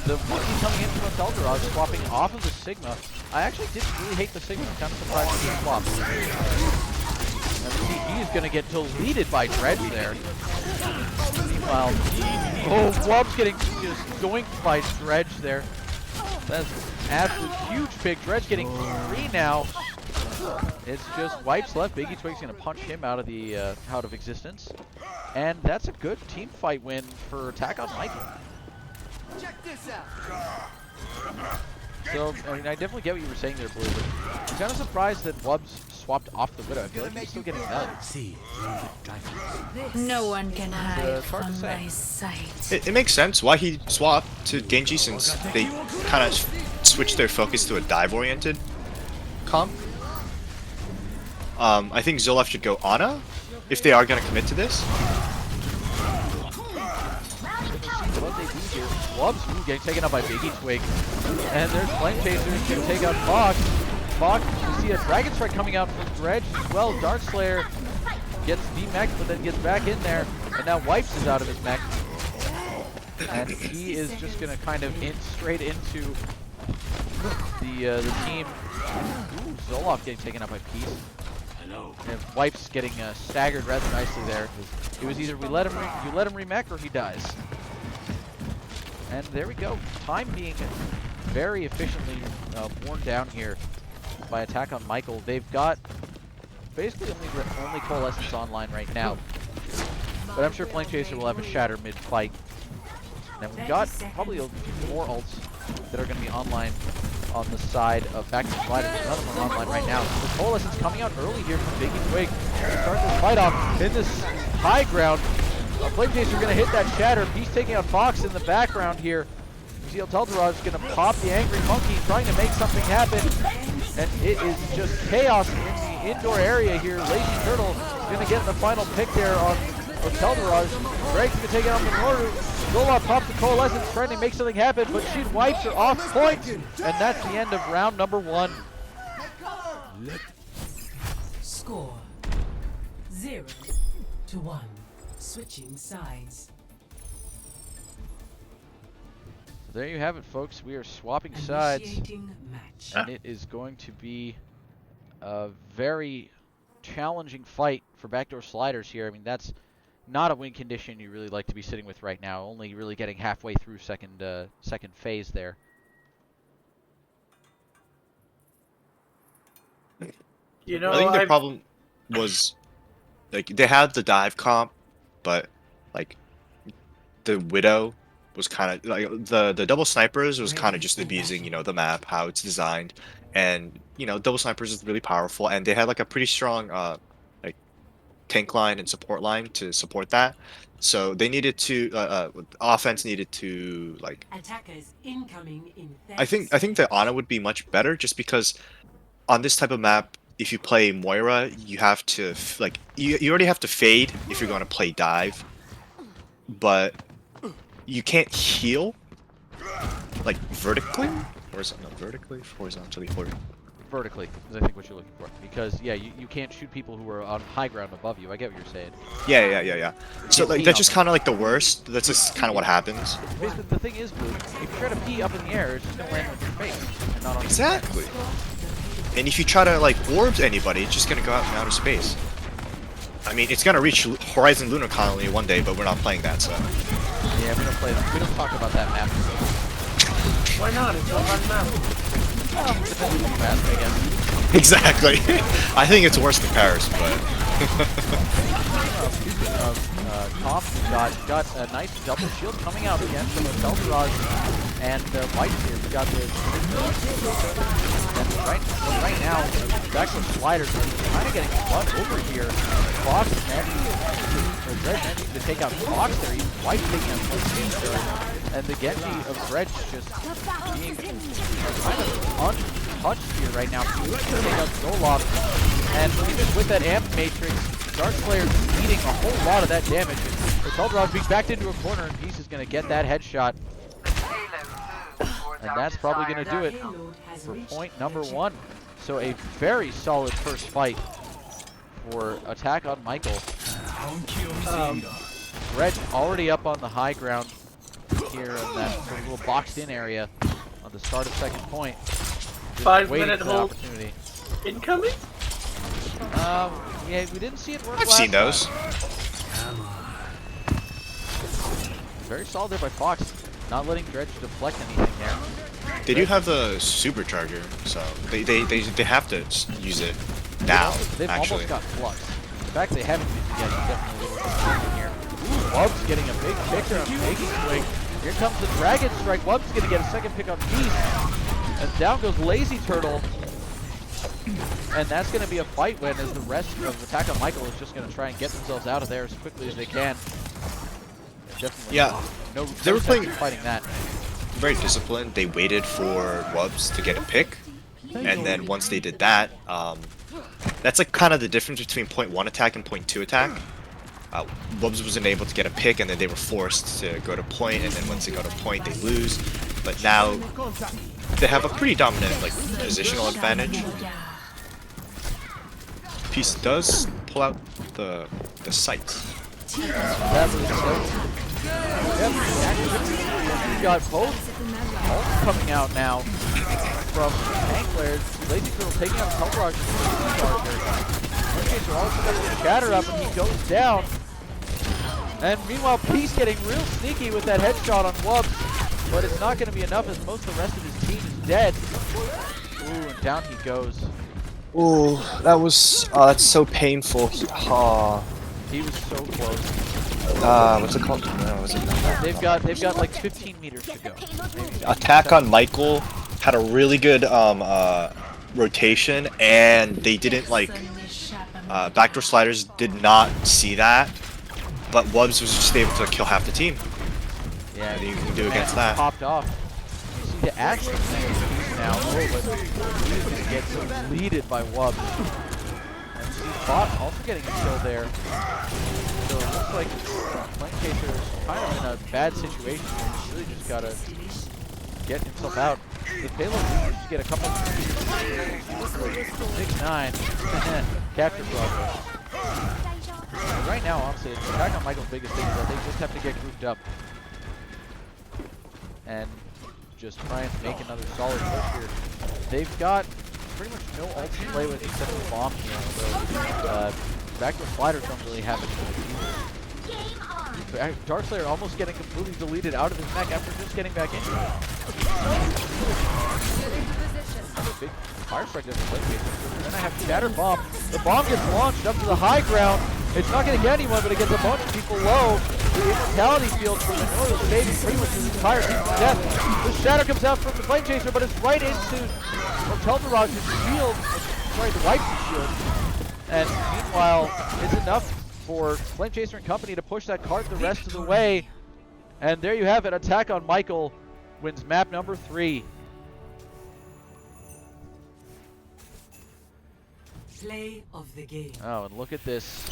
The monkey coming in from Hotel Mirage, swapping off of the Sigma. I actually didn't really hate the Sigma. I'm kind of surprised he swapped. And he's gonna get deleted by Dredge there. Meanwhile, oh, Wubs getting just doinked by Dredge there. That's an absolute huge pick. Dredge getting 3 now. It's just Wipes left. Biggie Twig's gonna punch him out of existence, and that's a good team fight win for Attack on Michael. Check this out. So I mean, I definitely get what you were saying there, Blue. But I'm kind of surprised that Wubs swapped off the Widow. I feel like he's still getting value. No one can hide it's hard to from say. my sight. It makes sense why he swapped to Genji since they kind of switched their focus to a dive-oriented comp. I think Zoloft should go Ana if they are going to commit to this. What they do here. Wubs getting taken out by Biggie Twig. And there's Flame Chasers going to take out Fox. Fox, we see a Dragon Strike coming out from Dredge as well. Darkslayer gets demech'd, but then gets back in there. And now Wipes is out of his mech. And he is just going to kind of straight into the team. Ooh, Zoloft getting taken out by Peace. And Wipes getting staggered rather nicely there. It was either you let him remech or he dies. And there we go. Time being very efficiently worn down here by Attack on Michael. They've got basically only Coalescence online right now. But I'm sure Flame Chaser will have a shatter mid-fight. And we've got probably a few more ults that are going to be online on the side of Backdoor Sliders. None of them are online right now. So the Coalescence coming out early here from Biggie Twig. Start this fight off in this high ground. Flame Chaser going to hit that shatter. He's taking out Fox in the background here. Hotel Mirage is going to pop the Angry Monkey, trying to make something happen. And it is just chaos in the indoor area here. Lazy Turtle is going to get the final pick there on Hotel Mirage. Greg's going to take it on Minoru. Zoloft pops the Coalescence, trying to make something happen, but she wipes her off point. And that's the end of round number 1. Score 0-1. Switching sides. There you have it, folks. We are swapping sides. Initiating match. And it is going to be a very challenging fight for Backdoor Sliders here. I mean, that's not a win condition you really like to be sitting with right now. Only really getting halfway through second phase there. You know, I think their problem was like they had the dive comp, but like the Widow was kind of like the double snipers was kind of just abusing, you know, the map, how it's designed, and you know, double snipers is really powerful, and they had like a pretty strong like tank line and support line to support that. So they needed to offense needed to like. Attackers incoming in 30 I think the Ana would be much better just because on this type of map if you play Moira, you have to like you already have to fade if you're going to play dive, but you can't heal like vertically, vertically, horizontally, Vertically is I think what you're looking for. Because yeah, you can't shoot people who are on high ground above you. I get what you're saying. Yeah. So can't like pee that's on just them. kind of like the worst. That's just kind of what happens. Basically, the thing is, Blue, if you try to pee up in the air, it's just gonna land on your face and not on Exactly. And if you try to like orbs anybody, it's just gonna go out in outer space. I mean, it's gonna reach Horizon Lunar Colony one day, but we're not playing that, so. Yeah, we don't play that. We don't talk about that map. Why not? It's a fun map. Depends on how fast, I guess. Exactly. I think it's worse than Paris, but. Speaking of Tom, we got a nice double shield coming out again from Hotel Garage and White here. We got the and right now, Backdoor sliders are kind of getting fun over here. Fox managing to take out Fox there. Even White taking out Fox and the Genji of Dredge just being kind of untouched here right now. He's going to take out Zoloft, and even with that Amp Matrix, Darkslayer eating a whole lot of that damage. Hotel Garage being backed into a corner, and Peace is going to get that headshot. And that's probably going to do it for point number 1. So a very solid first fight for attack on Michael. Red already up on the high ground here in that sort of little boxed in area on the start of second point. Just 5-minute for that hold. opportunity. Incoming? Yeah, we didn't see it work I've last seen those. time. Very solid there by Fox, not letting Dredge deflect anything there. They do have the supercharger, so they have to use it now. They've Actually, almost got Flux. The fact they haven't used it yet is definitely a little here. Ooh, Wubb's getting a big pick there on Making Swing. Here comes the Dragon Strike. Wubb's going to get a second pick on Peace. And down goes Lazy Turtle. And that's going to be a fight win as the rest of Attack on Michael is just going to try and get themselves out of there as quickly as they can. Definitely no they were playing fighting that. very disciplined. They waited for Wubbs to get a pick, and then once they did that, that's like kind of the difference between point 1 attack and point 2 attack. Wubbs wasn't able to get a pick, and then they were forced to go to point, and then once they go to point, they lose. But now they have a pretty dominant like positional advantage. Peace does pull out the sights. That was we got both ults coming out now from tank players. Lazy Turtle taking out Telbarage and Charger. Chaser also got the shatter up and he goes down. And meanwhile, Peace getting real sneaky with that headshot on Wubbs, but it's not going to be enough as most of the rest of his team is dead. Ooh, and down he goes. Ooh, that was that's so painful. He was so close. What's it called? No, was it not that? They've got like 15 meters to go. Maybe. Attack on Michael had a really good rotation, and they didn't like Backdoor Sliders did not see that, but Wubbs was just able to kill half the team. Yeah, What do you do man, against that? Popped off. You see the action now. Oh, but he's gonna get deleted by Wubbs. And see Bot also getting a kill there. So it looks like Flame Chaser is kind of in a bad situation. He's really just gotta get himself out. The payload needs to get a couple. 6-9. Capture progress. But right now, honestly, Attack on Michael's biggest thing is that they just have to get grouped up and just try and make another solid push here. They've got pretty much no ult to play with except for bomb here, so Backdoor Sliders don't really have any either. Darkslayer almost getting completely deleted out of his mech after just getting back into it. Big fire strike there for Flame Chaser. We're gonna have Shatter Bomb. The bomb gets launched up to the high ground. It's not gonna get anyone, but it gets a bunch of people low. The immortality field from the north is saving pretty much his entire team from death. The shatter comes out from the Flame Chaser, but it's right into Hotel Mirage's shield. Sorry, the Wife's shield. And meanwhile, it's enough for Flame Chaser and company to push that cart the rest of the way. And there you have it. Attack on Michael wins map number 3. Play of the game. Oh, and look at this.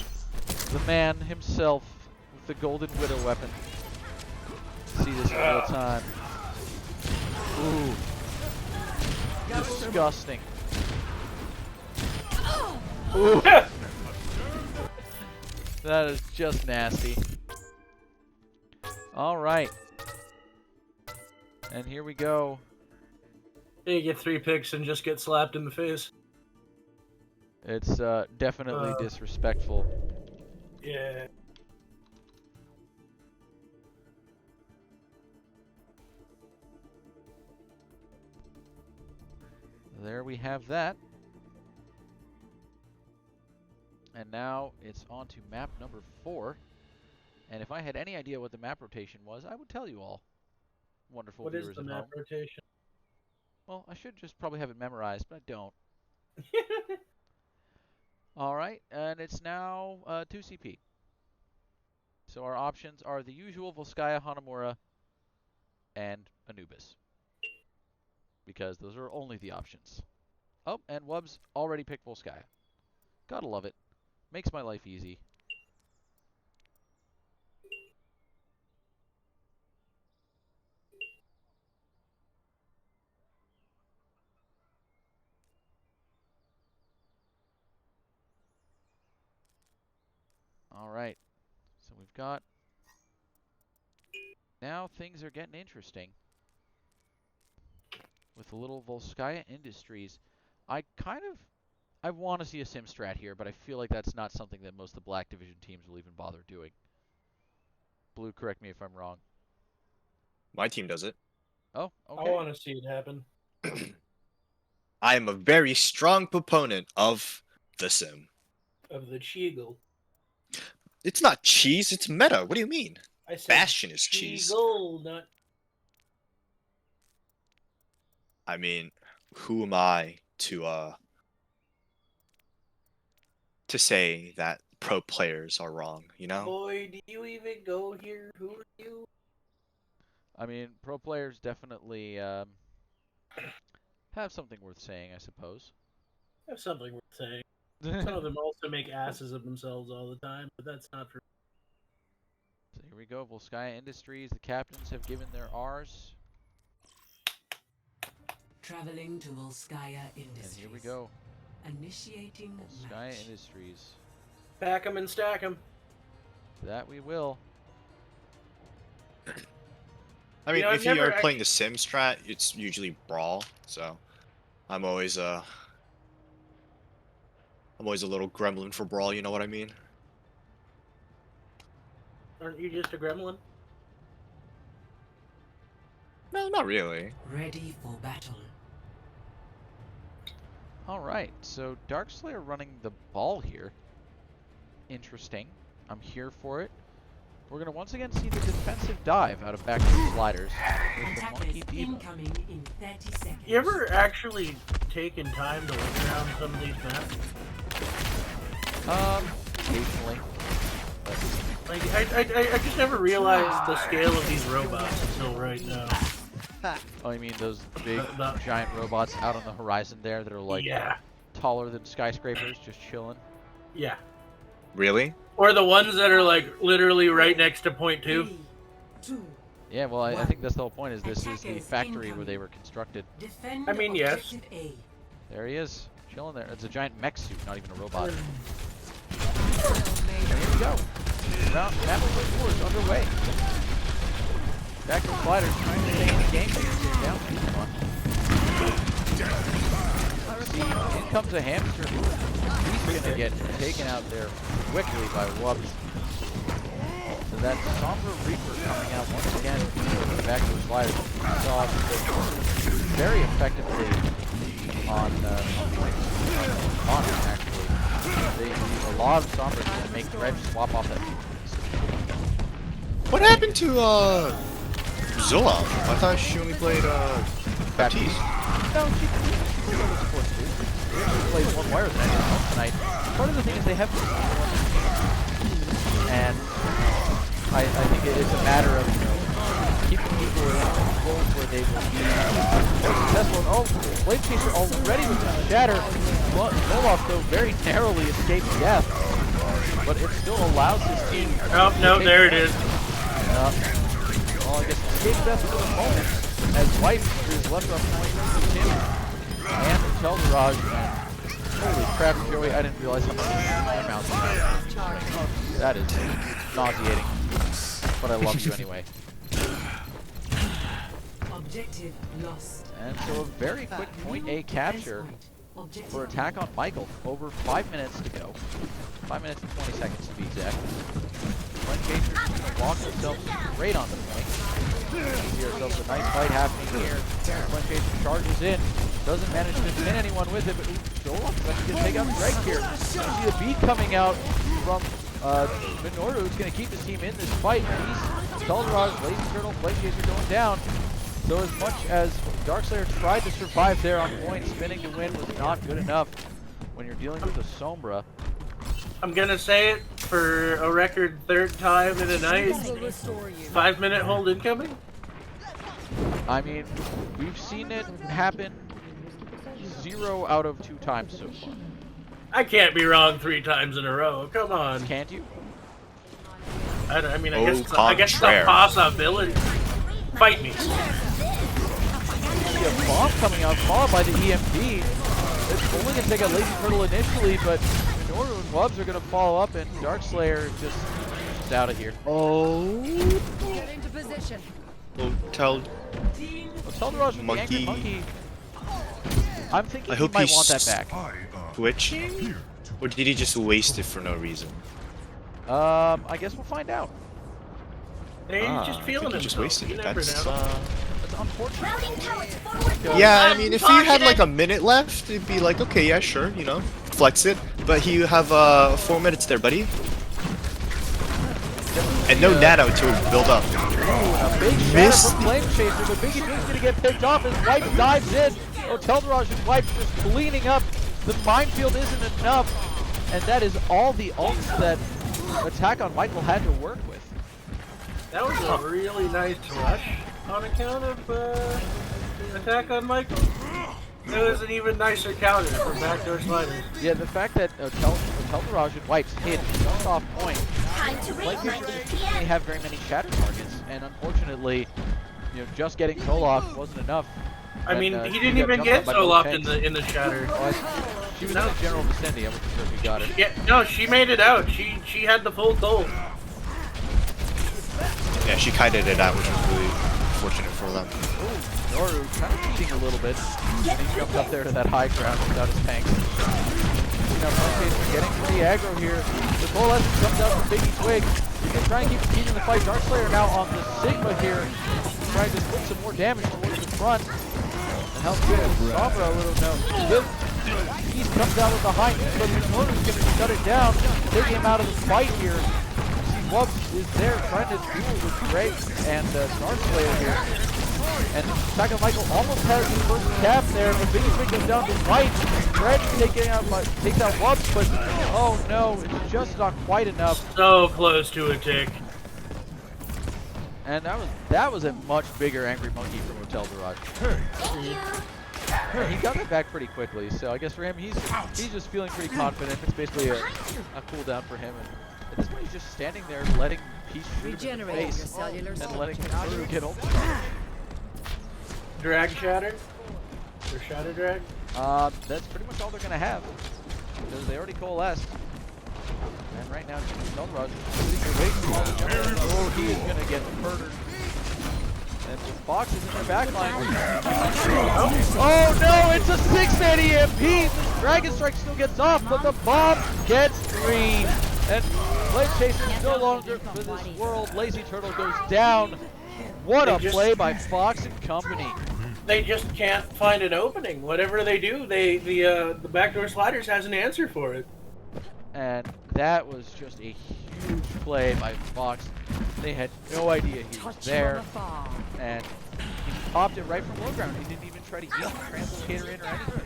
The man himself with the Golden Widow weapon. See this in real time. Ooh. Disgusting. Ooh. That is just nasty. Alright. And here we go. You get 3 picks and just get slapped in the face. It's definitely disrespectful. Yeah. There we have that. And now it's on to map number 4. And if I had any idea what the map rotation was, I would tell you all. Wonderful What viewers is the at map home. rotation? Well, I should just probably have it memorized, but I don't. Alright, and it's now 2 CP. So our options are the usual Volskaya, Hanamura, and Anubis. Because those are only the options. Oh, and Wubs already picked Volskaya. Gotta love it. Makes my life easy. Alright. So we've got... Now things are getting interesting. With a little Volskaya Industries. I want to see a sim strat here, but I feel like that's not something that most of the Black Division teams will even bother doing. Blue, correct me if I'm wrong. My team does it. Oh, I okay. want to see it happen. I am a very strong proponent of the sim. Of the Cheagle. It's not cheese, it's meta. What do you mean? I said Bastion is cheese. Cheagle, not... I mean, who am I to say that pro players are wrong, you know? Boy, do you even go here? Who are you? I mean, pro players definitely have something worth saying, I suppose. That's something worth saying. Some of them also make asses of themselves all the time, but that's not for... So here we go, Volskaya Industries. The captains have given their R's. Traveling to Volskaya Industries. And here we go, Initiating Volskaya match. Industries. Pack 'em and stack 'em. That we will. I mean, You know, if I've you never are playing the sim strat, it's usually brawl, so I'm always a little gremlin for brawl, you know what I mean? Aren't you just a gremlin? No, not really. Ready for battle. Alright, so Darkslayer running the ball here. Interesting. I'm here for it. We're going to once again see the defensive dive out of Backdoor sliders. With the Attackers Monkey Diva. incoming in 30 seconds. You ever actually taken time to look around some of these maps? Occasionally. Like, I just never realized the scale of these robots until right now. Oh, you mean those big The- giant robots out on the horizon there that are like yeah, taller than skyscrapers, just chilling? yeah. Really? Or the ones that are like literally right next to point 2. 3, 2, Yeah, well, I think that's the whole point, is this is the Attackers factory where incoming. they were constructed. defend I mean, yes. objective A. There he is, chilling there. It's a giant mech suit, not even a robot. Well And here we go. Round map number 4 is underway. Backdoor sliders trying to stay in the game. Down to one. See, in comes a hamster. He's gonna get taken out there quickly by Wubs. So that Somber Reaper coming out once again from the Backdoor sliders. Saw very effectively on it actually. They use a lot of Sombers to make Dredge swap off that. What happened to Zillow? I thought she only played Baptiste. No, she played other supports too. She actually plays one wire tonight. Part of the thing is they have and I think it's a matter of, you know, keeping people in roles where they will be more successful. And, oh, Blade Chaser already with the shatter. Olaf, though, very narrowly escaped death, but it still allows his team. Oh, no, there it is. Well, I guess escape death for the moment, as White is left off point with him and Teldaraj. Holy crap, Joey, I didn't realize how much my mouth is. That is nauseating, but I love you anyway. Objective lost. And so a very quick point A capture for attack on Michael. Over 5 minutes to go. 5 minutes and 20 seconds to be exact. Flame Chaser walks himself straight on the point. We see ourselves a nice fight happening here. Flame Chaser charges in. Doesn't manage to pin anyone with it, but Dolok is actually going to take out Drake here. You see the beat coming out from Minoru, who's going to keep his team in this fight. Teldaraj, Lazy Turtle, Flame Chaser going down. So as much as Darkslayer tried to survive there on point, spinning to win was not good enough when you're dealing with a Sombra. I'm gonna say it for a record 3rd time in a night. 5-minute hold incoming? I mean, we've seen it happen 0 out of 2 times so far. I can't be wrong 3 times in a row. Come on. Can't you? I Au guess it's a contraire. possibility. Fight me. See a bomb coming out, followed by the EMP. It's only going to take a Lazy Turtle initially, but Minoru and Wubs are going to follow up, and Darkslayer just out of here. Oh. Get into position. Hotel. Teldaraj with the Angry Monkey. I'm thinking I he hope might he's want that back. Twitching? Or did he just waste it for no reason? I guess we'll find out. He's just feeling I think he himself. just wasted You it. never That's, know. It's unfortunate. yeah, I mean, if he had like a minute left, it'd be like, okay, yeah, sure, you know, flex it. But you have 4 minutes there, buddy. And no nano to build up. A big shatter Missed. from Flame Chaser, but Biggie Big's gonna get picked off as White dives in. Teldaraj and White just cleaning up. The minefield isn't enough, and that is all the ults that Attack on Michael had to work with. That was a really nice rush on account of Attack on Michael. It was an even nicer counter for Backdoor Sliders. Yeah, the fact that Teldaraj and White's hit just off point. Flame Chaser didn't really have very many shatter targets, and unfortunately, just getting Toloff wasn't enough. I mean, When, he she didn't got even jumped get on by so both locked tanks. in the shatter. She was in the general vicinity. I wasn't sure if you got it. Yeah, no, she made it out. She had the full goal. Yeah, she kited it out, which was really fortunate for them. Ooh, Noru kind of cheating a little bit. And he jumped up there to that high ground without his tank. Now, Flame Chaser getting pretty aggro here. The Coalescence comes out from Biggie Twig. You can try and keep keeping the fight. Darkslayer now on the Sigma here, trying to put some more damage towards the front. And help give Sombra a little note. He comes out with the high knee, but Minoru's going to shut it down, taking him out of the fight here. Wubs is there trying to duel with Drake and Darkslayer here. And Attack on Michael almost has the first cap there, but Biggie Twig goes down to White. Red takes out Wubs, but oh no, it's just not quite enough. So close to a tick. And that was a much bigger Angry Monkey from Hotel Garage. He got it back pretty quickly, so I guess for him, he's just feeling pretty confident. It's basically a cooldown for him, and at this point he's just standing there letting Peach shoot him in the face and letting Minoru get ult charge. Drag shatter? Or shatter drag? That's pretty much all they're gonna have, because they already coalesced. And right now, Teldaraj is sitting there waiting for all the jumpers. Oh, he is gonna get murdered. And the Fox is in their backline. Oh no, it's a 6-man EMP! The Dragon Strike still gets off, but the bomb gets green. And Flame Chaser is no longer for this world. Lazy Turtle goes down. What a play by Fox and company. They just can't find an opening. Whatever they do, the Backdoor Sliders has an answer for it. And that was just a huge play by Fox. They had no idea he was there. And he popped it right from low ground. He didn't even try to use the Translocator in or anything.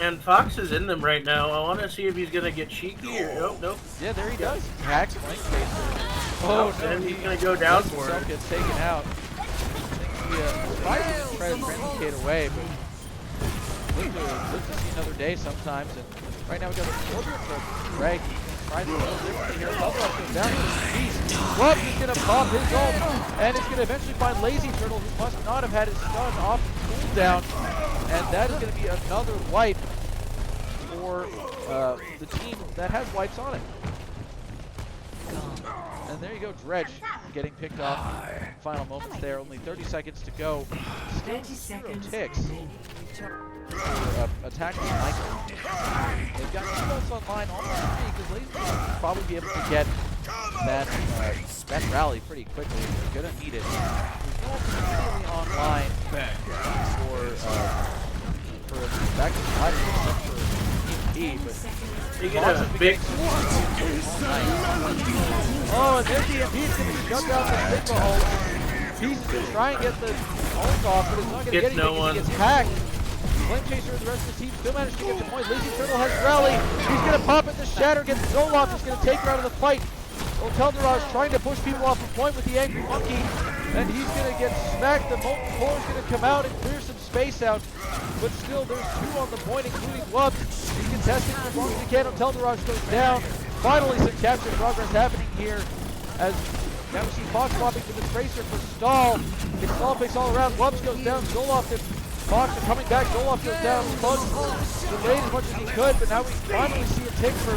And Fox is in them right now. I want to see if he's going to get cheeky or nope. Yeah, there he does. He hacks Flame Chaser. Oh no, and he's going to go down lets for himself it. gets taken out. I think he tried to translocate away, but live to see another day sometimes. And right now we got a portrait of Greg. Tries a little differently here. Teldrasj goes down to his piece. Whoops, he's going to pop his ult, and it's going to eventually find Lazy Turtle, who must not have had his stun off cooldown. And that is going to be another wipe for the team that has wipes on it. And there you go, Dredge getting picked off. Final moments there, only 30 seconds to go. Still 0 ticks. Attacking Michael. They've got 2 ults online, almost 3, because Lazy will probably be able to get that rally pretty quickly. They're gonna need it. There's no ults immediately online for Backdoor Sliders except for EMP, but You get a big. oh, and there's the EMP. It's gonna shut down the Sigma ult. He's gonna try and get the ult off, but it's not gonna get anything no because one. he gets hacked. Flame Chaser and the rest of the team still managed to get the point. Lazy Turtle has rally. He's going to pop it. The Shatter gets Zoloft. Is going to take her out of the fight. Teldrasj trying to push people off the point with the Angry Monkey. And he's going to get smacked. The Molten Core is going to come out and clear some space out. But still, there's 2 on the point, including Wubs. He's contesting as long as he can. Teldrasj goes down. Finally, some capture progress happening here. As now we see Fox swapping to the Tracer for stall. It's stall pace all around. Wubs goes down. Zoloft and Fox are coming back. Zoloft goes down. Bug delayed as much as he could, but now we finally see a tick for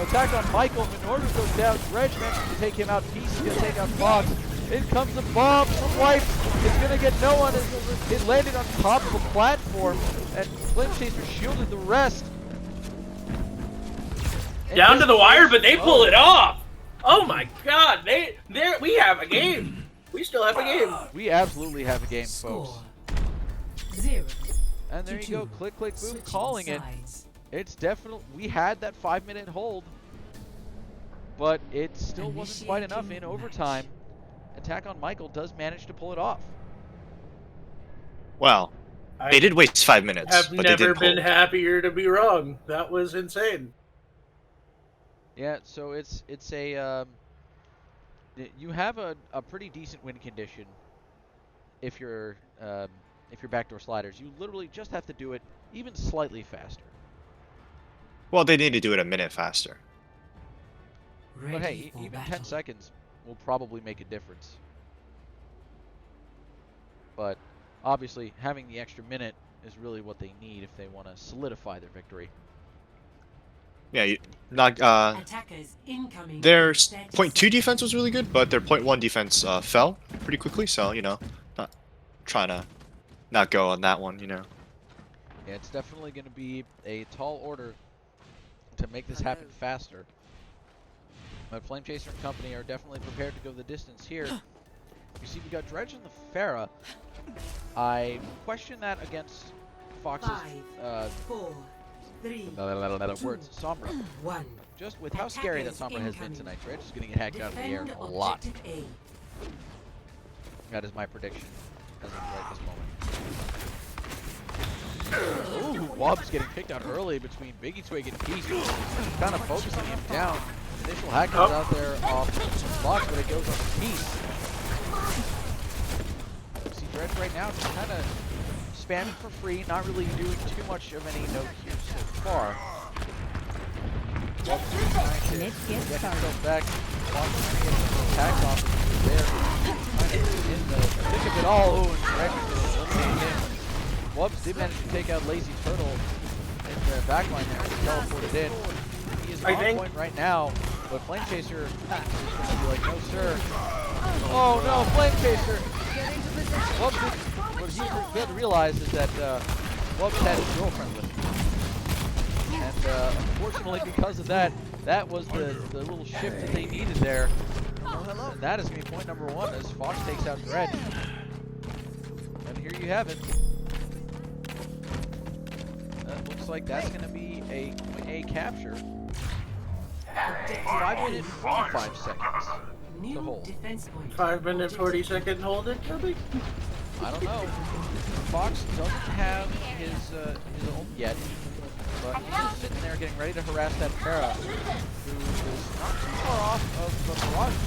attack on Michael. Minorder goes down. Dredge manages to take him out. Peace is going to take out Fox. In comes the bomb from Wipe. It's going to get no one. It landed on top of a platform, and Flame Chaser shielded the rest. Down to the wire, but they pull it off. Oh my God! We have a game. We still have a game. We absolutely have a game, folks. Score 0. And there you go, click, click, boom, calling it. It's definitely, we had that 5-minute hold, but it still wasn't quite enough in overtime. Attack on Michael does manage to pull it off. Well, they did waste 5 minutes, Have but they never did been pull. happier to be wrong. That was insane. Yeah, so it's a, you have a pretty decent win condition if you're Backdoor Sliders. You literally just have to do it even slightly faster. Well, they need to do it a minute faster. But hey, even 10 seconds will probably make a difference. But obviously, having the extra minute is really what they need if they want to solidify their victory. Yeah, Attackers incoming. their .2 defense was really good, but their .1 defense fell pretty quickly, so, you know, not trying to not go on that one, you know. Yeah, it's definitely going to be a tall order to make this happen faster. But Flame Chaser and company are definitely prepared to go the distance here. You see, we got Dredge and the Pharah. I question that against Fox's 5, 4, 3, words, Sombra. 1. Just with how scary that Sombra has been tonight, Dredge is going to get hacked out of the air a lot. That is my prediction as of right this moment. Ooh, Wobb's getting picked out early between Biggie Twig and Peace, kind of focusing him down. Initial hack goes out there off Fox, but it goes on Peace. You see Dredge right now just kind of spamming for free, not really doing too much of any note here so far. Let's get himself back. Fox trying to get some attacks off of there. Trying to get in the thick of it all. Ooh, and Dredge is eliminating him. Wubs did manage to take out Lazy Turtle in the backline there. He teleported in. He is on point right now, but Flame Chaser is going to be like, no sir. Oh no, Flame Chaser! Wubs did, what he failed to realize is that Wubs had his girlfriend with him. And unfortunately because of that, that was the little shift that they needed there. And that is going to be point number 1 as Fox takes out Dredge. And here you have it. Looks like that's going to be a capture. 5 minutes, 45 seconds to hold. 5 minute, 40-second hold it, Toby? I don't know. Fox doesn't have his ult yet, but he's just sitting there getting ready to harass that Pharah, who is not too far off of the barrage.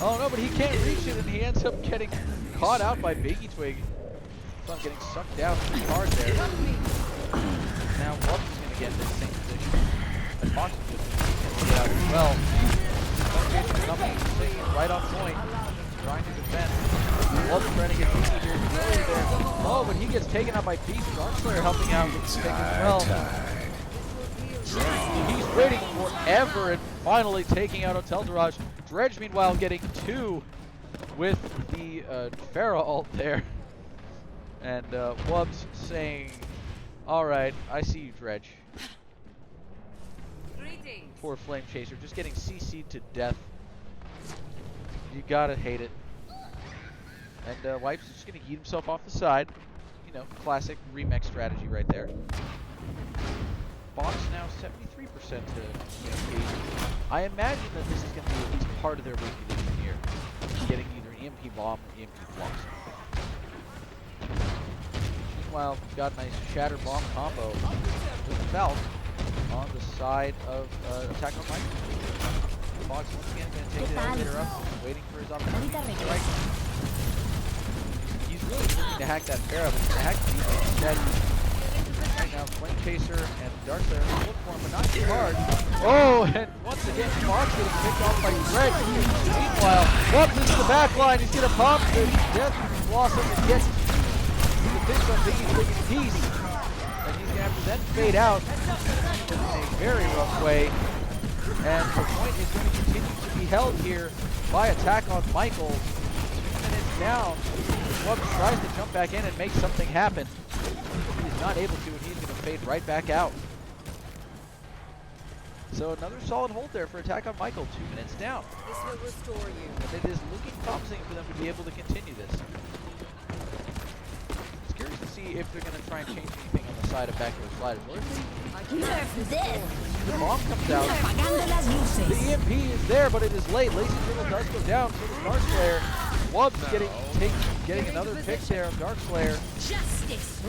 Oh no, but he can't reach it, and he ends up getting caught out by Biggie Twig. Plum getting sucked down pretty hard there. Now Wubs is going to get in the same position. And Fox is just going to get out as well. Jason coming, singing right on point. Trying to defend. Wubs trying to get Beastie here. There. Oh, but he gets taken out by Beast. Darkslayer helping out with the pick as well. He's waiting forever and finally taking out Hotel Daraj. Dredge, meanwhile, getting 2 with the Pharah ult there. And Wubs saying, alright, I see you, Dredge. Poor Flame Chaser, just getting CC'd to death. You gotta hate it. And Wipes is just gonna eat himself off the side. You know, classic remix strategy right there. Fox now 73% to EMP. I imagine that this is gonna be at least part of their regulation here. Getting either an EMP bomb or EMP flux. Meanwhile, we've got a nice Shatter Bomb combo with Falk on the side of Attack on Mike. Fox once again going to take the elevator up, waiting for his opportunity to strike. He's really looking to hack that Pharah, but he's going to hack the defense instead. Right now, Flame Chaser and Darkslayer look for him, but not too hard. Oh, and once again, Fox getting picked off by Greg. Meanwhile, Wubs into the back line. He's going to pop the Death Blossom and get the pitch on Biggie Big in peace. And he's going to have to then fade out in a very rough way. And the point is going to continue to be held here by Attack on Michael. 2 minutes down. Wubs tries to jump back in and make something happen. He's not able to, and he's going to fade right back out. So another solid hold there for Attack on Michael. 2 minutes down. This will restore you. And it is looking promising for them to be able to continue this. It's curious to see if they're going to try and change anything on the side of Backdoor Sliders. Or if the bomb comes out. The EMP is there, but it is late. Lazy Turtle does go down, so does Darkslayer. Wubs getting another pick there of Darkslayer.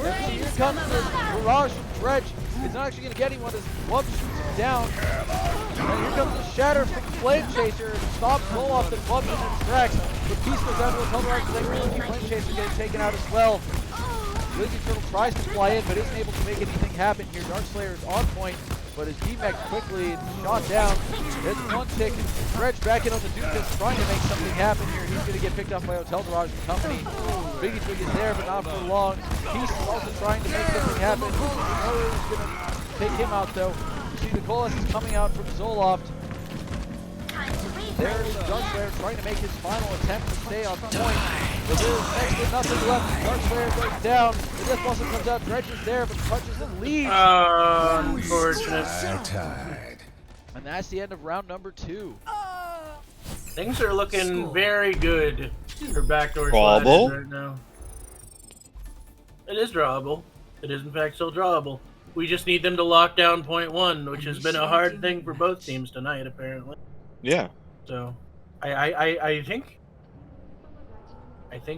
And here comes the barrage from Dredge. It's not actually going to get anyone as Wubs shoots him down. And here comes the Shatter from Flame Chaser. It stops Olaf and Wubs and distracts. The piece goes down to a Hotel Daraj, but then Flame Chaser getting taken out as well. Lazy Turtle tries to fly in, but isn't able to make anything happen here. Darkslayer is on point, but is DMAC quickly shot down. It's one tick. Dredge back in on the Dukas, trying to make something happen here. He's going to get picked up by Hotel Daraj and company. Biggie Twig is there, but not for long. Peace is also trying to make something happen. Murray is going to take him out, though. You see the Colas is coming out from Zoloft. There's Darkslayer trying to make his final attempt to stay on point. But there's next to nothing left. Darkslayer goes down. The Death Blossom comes out. Dredge is there, but punches and leaves. Unfortunate. And that's the end of round number 2. Things are looking very good for Backdoor Drawable? Sliders right now. It is drawable. It is in fact still drawable. We just need them to lock down point 1, which has been a hard thing for both teams tonight, apparently. Yeah. So, I think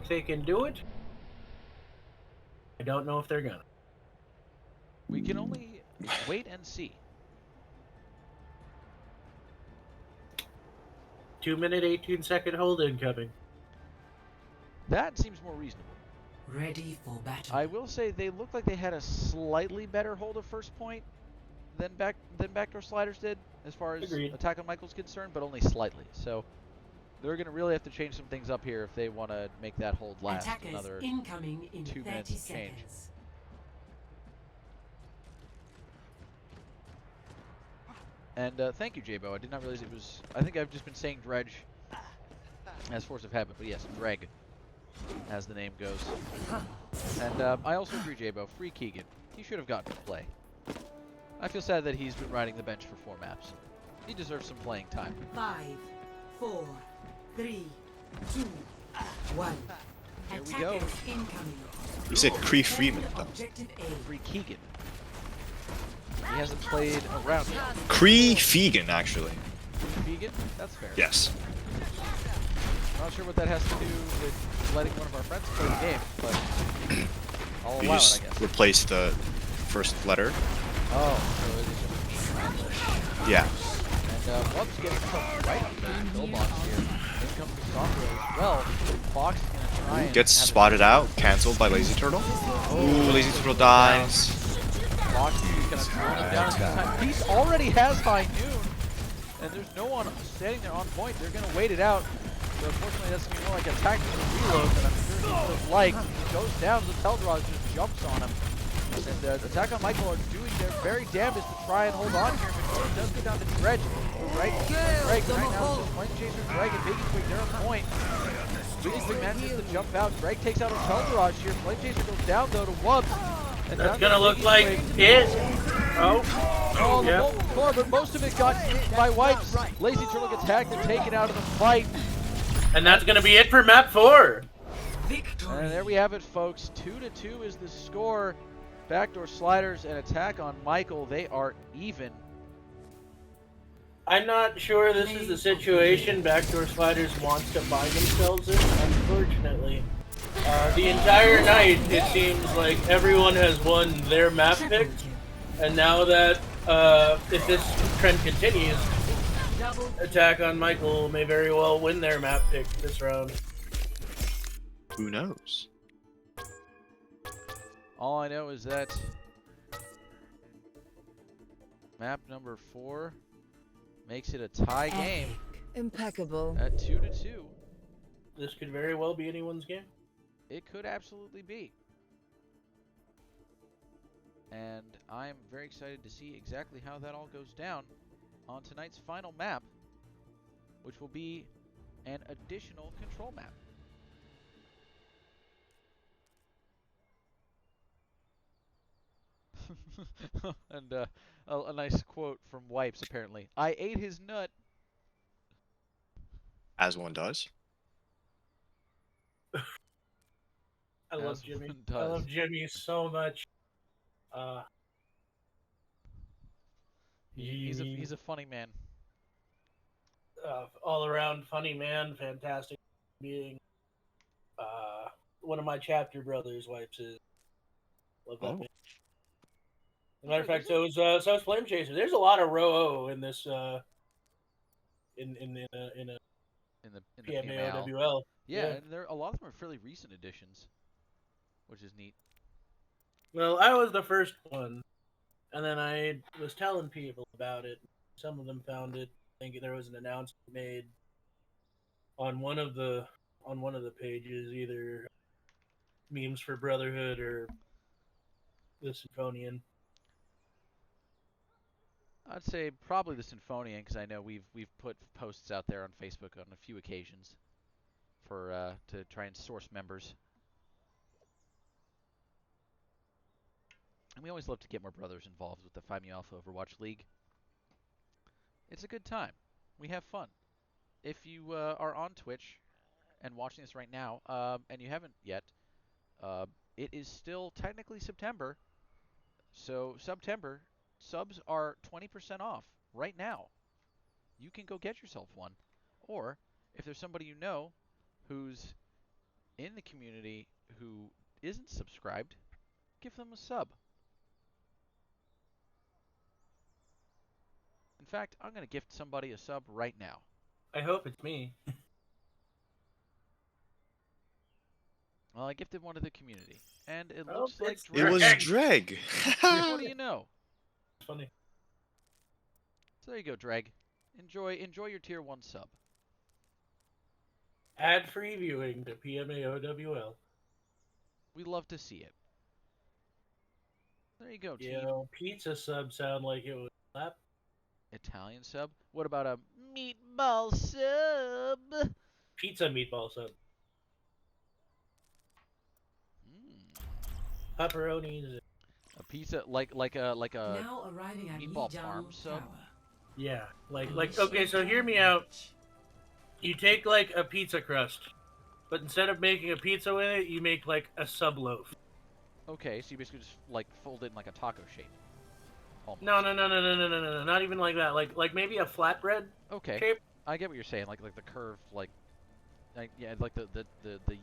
they can do it. I don't know if they're gonna. We can only wait and see. 2 minute, 18-second hold incoming. That seems more reasonable. Ready for battle. I will say they look like they had a slightly better hold of first point than Backdoor Sliders did, as far as Agreed. Attack on Michael's concerned, but only slightly. So they're going to really have to change some things up here if they want to make that hold last Attackers another incoming in 2 minutes 30 and change. seconds. And thank you, J-Bo. I did not realize it was... I think I've just been saying Dredge as Force of Habit, but yes, Dreg, as the name goes. And I also agree, J-Bo. Free Keegan. He should have gotten to play. I feel sad that he's been riding the bench for 4 maps. He deserves some playing time. 5, 4, 3, 2, 1. Here we go. Attackers incoming. You said Cree Freeman, though. Objective A. Free Keegan. He hasn't played around yet. Cree Fegan, actually. Keegan? That's fair. Yes. Not sure what that has to do with letting one of our friends play the game, but I'll You allow it, just I guess. replace the first letter. Oh, so it is just Yeah. And Wub's getting himself right up to the pillbox here. In comes the Sombra as well. Fox is going to try and Gets have spotted out, cancelled by Lazy Turtle. Ooh, Lazy Turtle dies. Fox is going to turn him down at this time. Peace already has High Noon, and there's no one standing there on point. They're going to wait it out. But unfortunately, that's going to be more like a tactical reload than I'm sure he would have liked. He goes down, the Teldrauz just jumps on him. And the Attack on Michael are doing their very damnedest to try and hold on here. But it does go down to Dredge. Greg right now, just Flame Chaser, Greg and Biggie Quick, they're on point. Biggie Quick manages to jump out. Greg takes out a Teldrauz here. Flame Chaser goes down though to Wubs. And That's gonna look like it. Oh, the molten core, but most of it got hit by wipes. Lazy Turtle gets hacked and taken out of the fight. And that's gonna be it for map 4. Victory. And there we have it, folks. 2-2 is the score. Backdoor Sliders and Attack on Michael, they are even. I'm not sure this is the situation Backdoor Sliders wants to find themselves in, unfortunately. The entire night, it seems like everyone has won their map pick, and now that, if this trend continues, Attack on Michael may very well win their map pick this round. Who knows? All I know is that map number 4 makes it a tie game Impeccable. at 2-2. This could very well be anyone's game. It could absolutely be. And I'm very excited to see exactly how that all goes down on tonight's final map, which will be an additional control map. And a nice quote from Wipes, apparently. I ate his nut. As one does. I love As Jimmy. one I does. love Jimmy so much. He's a funny man. All around funny man, fantastic being. One of my chapter brothers wipes his. Love that Oh. man. As a matter of fact, so is Flame Chaser. There's a lot of row in this in a In the PMA PMAL. OWL. Yeah, Yeah. and a lot of them are fairly recent additions, which is neat. Well, I was the first one, and then I was telling people about it. Some of them found it. I think there was an announcement made on one of the pages, either memes for Brotherhood or the Symphonian. I'd say probably the Symphonian, because I know we've put posts out there on Facebook on a few occasions for to try and source members. And we always love to get more brothers involved with the Phi Mu Alpha Overwatch League. It's a good time. We have fun. If you are on Twitch and watching this right now, and you haven't yet, it is still technically September. So September subs are 20% off right now. You can go get yourself one. Or if there's somebody you know who's in the community who isn't subscribed, give them a sub. In fact, I'm going to gift somebody a sub right now. I hope it's me. Well, I gifted one to the community, and it Oh, looks like it's It was Dreg. Dreg. What do you know? Funny. So there you go, Dreg. Enjoy your tier 1 sub. Ad-free viewing to PMA OWL. We love to see it. There you go, You team. know, pizza sub sound like it was slap. Italian sub. What about a meatball sub? Pizza meatball sub. Mm. Pepperonis. A pizza like a Now arriving at meatball Lijiang parm sub? Tower. Yeah, like okay, so hear me out. You take like a pizza crust, but instead of making a pizza with it, you make like a sub loaf. Okay, so you basically just like fold it in like a taco shape. Almost. No, not even like that. Like maybe a flatbread Okay, shape. I get what you're saying. Like the curved like yeah, like the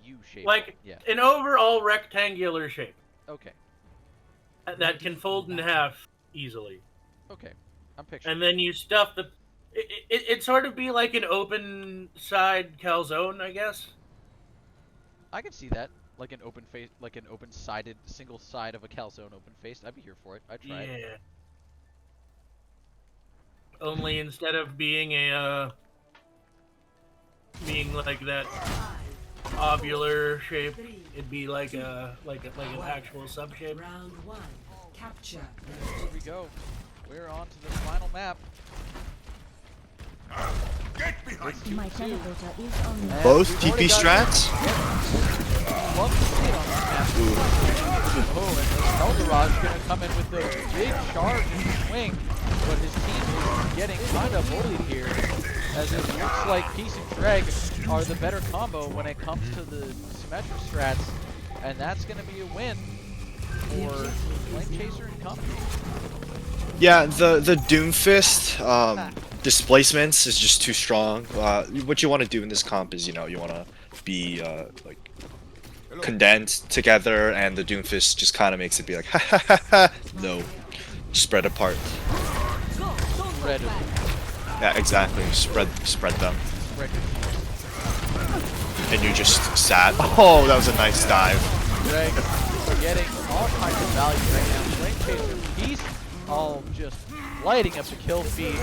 U shape. Like yeah. an overall rectangular shape Okay. that can fold in half easily. Okay. I'm picturing. And then you stuff the It'd sort of be like an open side calzone, I guess. I can see that. Like an open face, like an open-sided, single side of a calzone open-faced. I'd be here for it. I'd try it. Yeah. Only instead of being being like that ovular shape, it'd be like an actual sub shape. Round 1. Capture. Here we go. We're on to the final map. It's 2-2. My teleporter is on the Both we've already TP got- strats. Love to see it on this map. Oh, and Eldorage gonna come in with a big charge and swing, but his team is getting kind of bullied here, as it looks like Peace and Dreg are the better combo when it comes to the Symmetra strats, and that's gonna be a win for Flame Chaser and company. Yeah, the Doomfist displacements is just too strong. What you want to do in this comp is, you know, you want to be like condensed together, and the Doomfist just kind of makes it be like, ha ha ha ha. No, spread apart. Red, Yeah, exactly. Spread them, Red, and you're just sad. Oh, that was a nice dive. Dreg getting all kinds of value right now. Flame Chaser, Peace, all just lighting up the kill feed.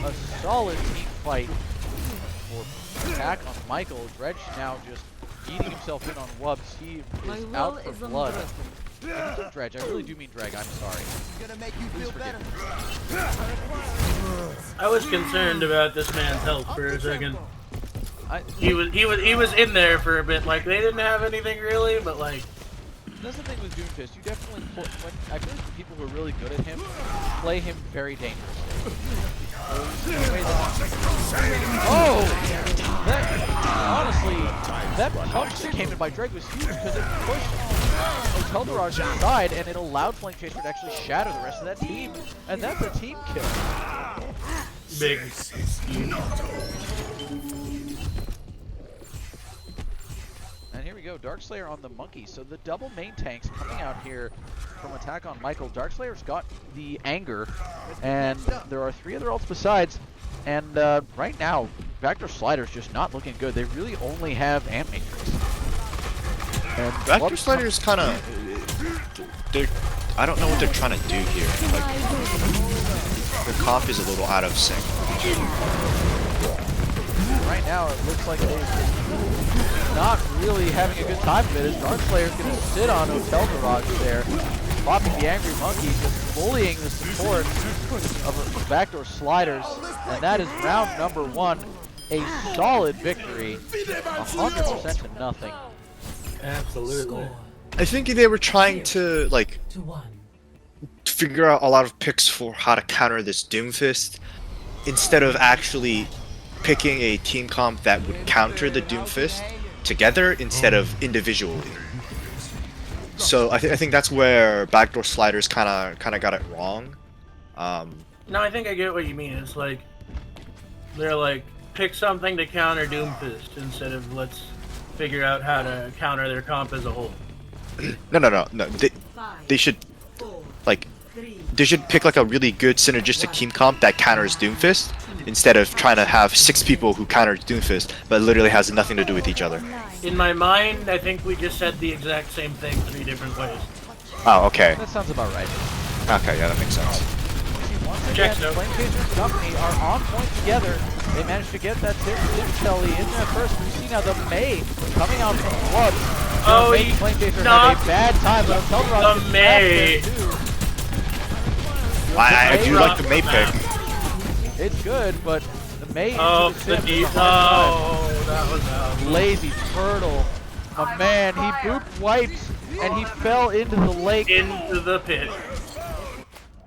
A solid team fight for attack on Michael. Dredge now just eating himself in on Wubs. He is out for blood. I think Dredge, I really do mean Dreg, I'm sorry. Please forgive me. I was concerned about this man's health for a second. I, He was in there for a bit. Like, they didn't have anything really, but like, that's the thing with Doomfist. You definitely put, when, I feel like the people who are really good at him play him very dangerously. Oh! Honestly, that punch that came in by Drake was huge because it pushed Eldorage inside and it allowed Flame Chaser to actually shatter the rest of that team. And that's a team kill. big. And here we go, Darkslayer on the Monkey. So the double main tanks coming out here from attack on Michael. Darkslayer's got the Anger, and there are 3 other ults besides. And right now, Backdoor Slider's just not looking good. They really only have Ant Matrix. And Backdoor Slider is kind of. I don't know what they're trying to do here. Like, their comp is a little out of sync. Right now, it looks like they're not really having a good time of it, as Darkslayer's going to sit on Hotel Garage there, popping the Angry Monkey, just bullying the support of Backdoor Sliders, and that is round number 1. A solid victory, 100% to nothing. Absolutely. I think they were trying to, like, 2-1. figure out a lot of picks for how to counter this Doomfist, instead of actually picking a team comp that would counter the Doomfist together instead of individually. So I think that's where Backdoor Sliders kind of got it wrong. No, I think I get what you mean. It's like they're like, pick something to counter Doomfist instead of let's figure out how to counter their comp as a whole. No. They should, like, they should pick like a really good synergistic team comp that counters Doomfist, instead of trying to have 6 people who counter Doomfist but literally has nothing to do with each other. In my mind, I think we just said the exact same thing 3 different ways. Oh, okay. That sounds about right. Okay, yeah, that makes sense. See, once again, Checks out. Flame Chaser and company are on point together. They managed to get that Telly in there first. We see now the May coming out from Blood. Oh, May he Flame Chaser knocked had a bad time, but Eldorage the May. I do like the May pick. It's good, but the May Oh, into the Sim deep. is a hard Oh, that was time. Lazy turtle. My man, he booped wipes and he fell into the lake. into the pit.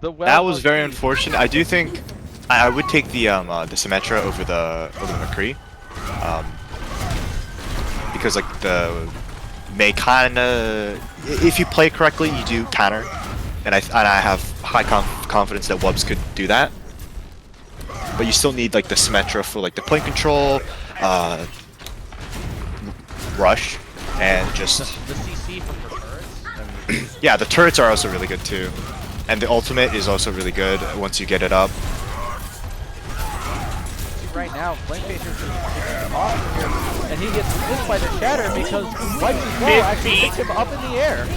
The well That was must very be- unfortunate. I do think I would take the Symmetra over the McCree, because like the May kinda, if you play correctly, you do counter, and I have high confidence that Wubs could do that. But you still need like the Symmetra for like the plane control, rush, and just The CC from the turrets. yeah, the turrets are also really good too, and the ultimate is also really good once you get it up. now Flame Chaser just awesome here, and he gets missed by the Shatter because Wipes' wall actually hits him up in the air.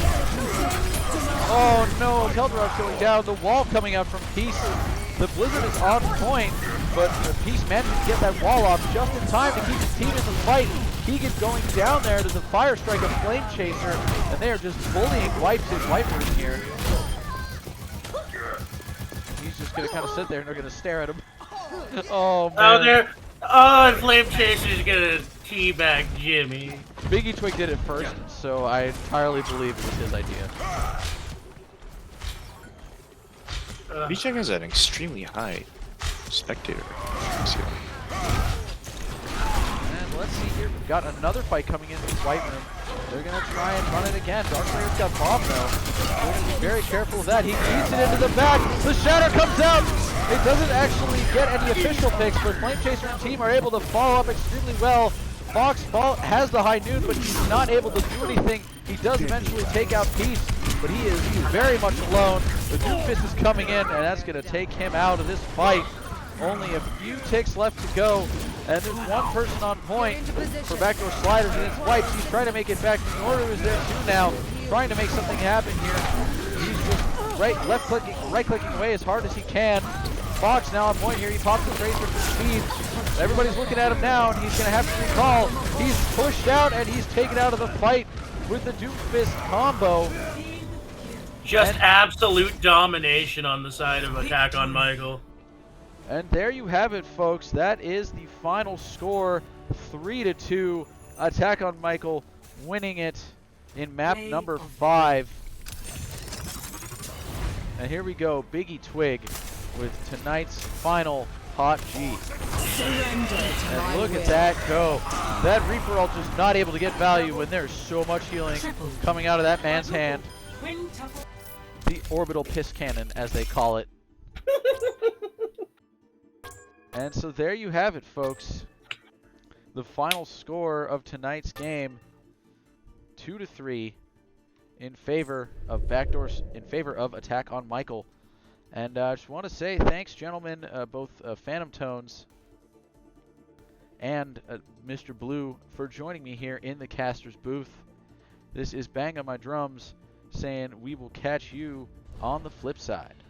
Oh no, Keldrach going down, the wall coming out from Peace. The Blizzard is on point, but Peace manages to get that wall off just in time to keep his team in the fight. Keegan going down there to the Fire Strike of Flame Chaser, and they are just bullying Wipes and Vipers here. He's just going to kind of sit there and they're going to stare at him. Oh, man. And Flame Chaser's going to teabag Jimmy. Biggie Twig did it first, so I entirely believe it was his idea. VCheck has an extremely high spectator. And let's see here, we've got another fight coming in with White Room. They're going to try and run it again. Darkslayer's got Bomb though. They're going to be very careful of that. He beats it into the back. The Shatter comes out. It doesn't actually get any official picks, but Flame Chaser and team are able to follow up extremely well. Fox has the high noon, but he's not able to do anything. He does eventually take out Peace, but he's very much alone. The Doomfist is coming in, and that's going to take him out of this fight. Only a few ticks left to go, and there's one person on point for Backdoor Sliders, and it's Wipes. He's trying to make it back. Noru is there too now, trying to make something happen here. He's just right-clicking away as hard as he can. Fox now on point here. He pops the Tracer for speed. Everybody's looking at him now, and he's going to have to recall. He's pushed out, and he's taken out of the fight with the Doomfist combo. Just absolute domination on the side of Attack on Michael. And there you have it, folks. That is the final score, 3-2. Attack on Michael winning it in map number 5. And here we go, Biggie Twig with tonight's final Hot G. And look at that go. That Reaper ult just not able to get value when there's so much healing coming out of that man's hand. The orbital piss cannon, as they call it. And so there you have it, folks. The final score of tonight's game, 2-3 in favor of Attack on Michael. And I just want to say thanks, gentlemen, both Phantom Tones and Mr. Blue, for joining me here in the caster's booth. This is Bang on My Drums saying we will catch you on the flip side.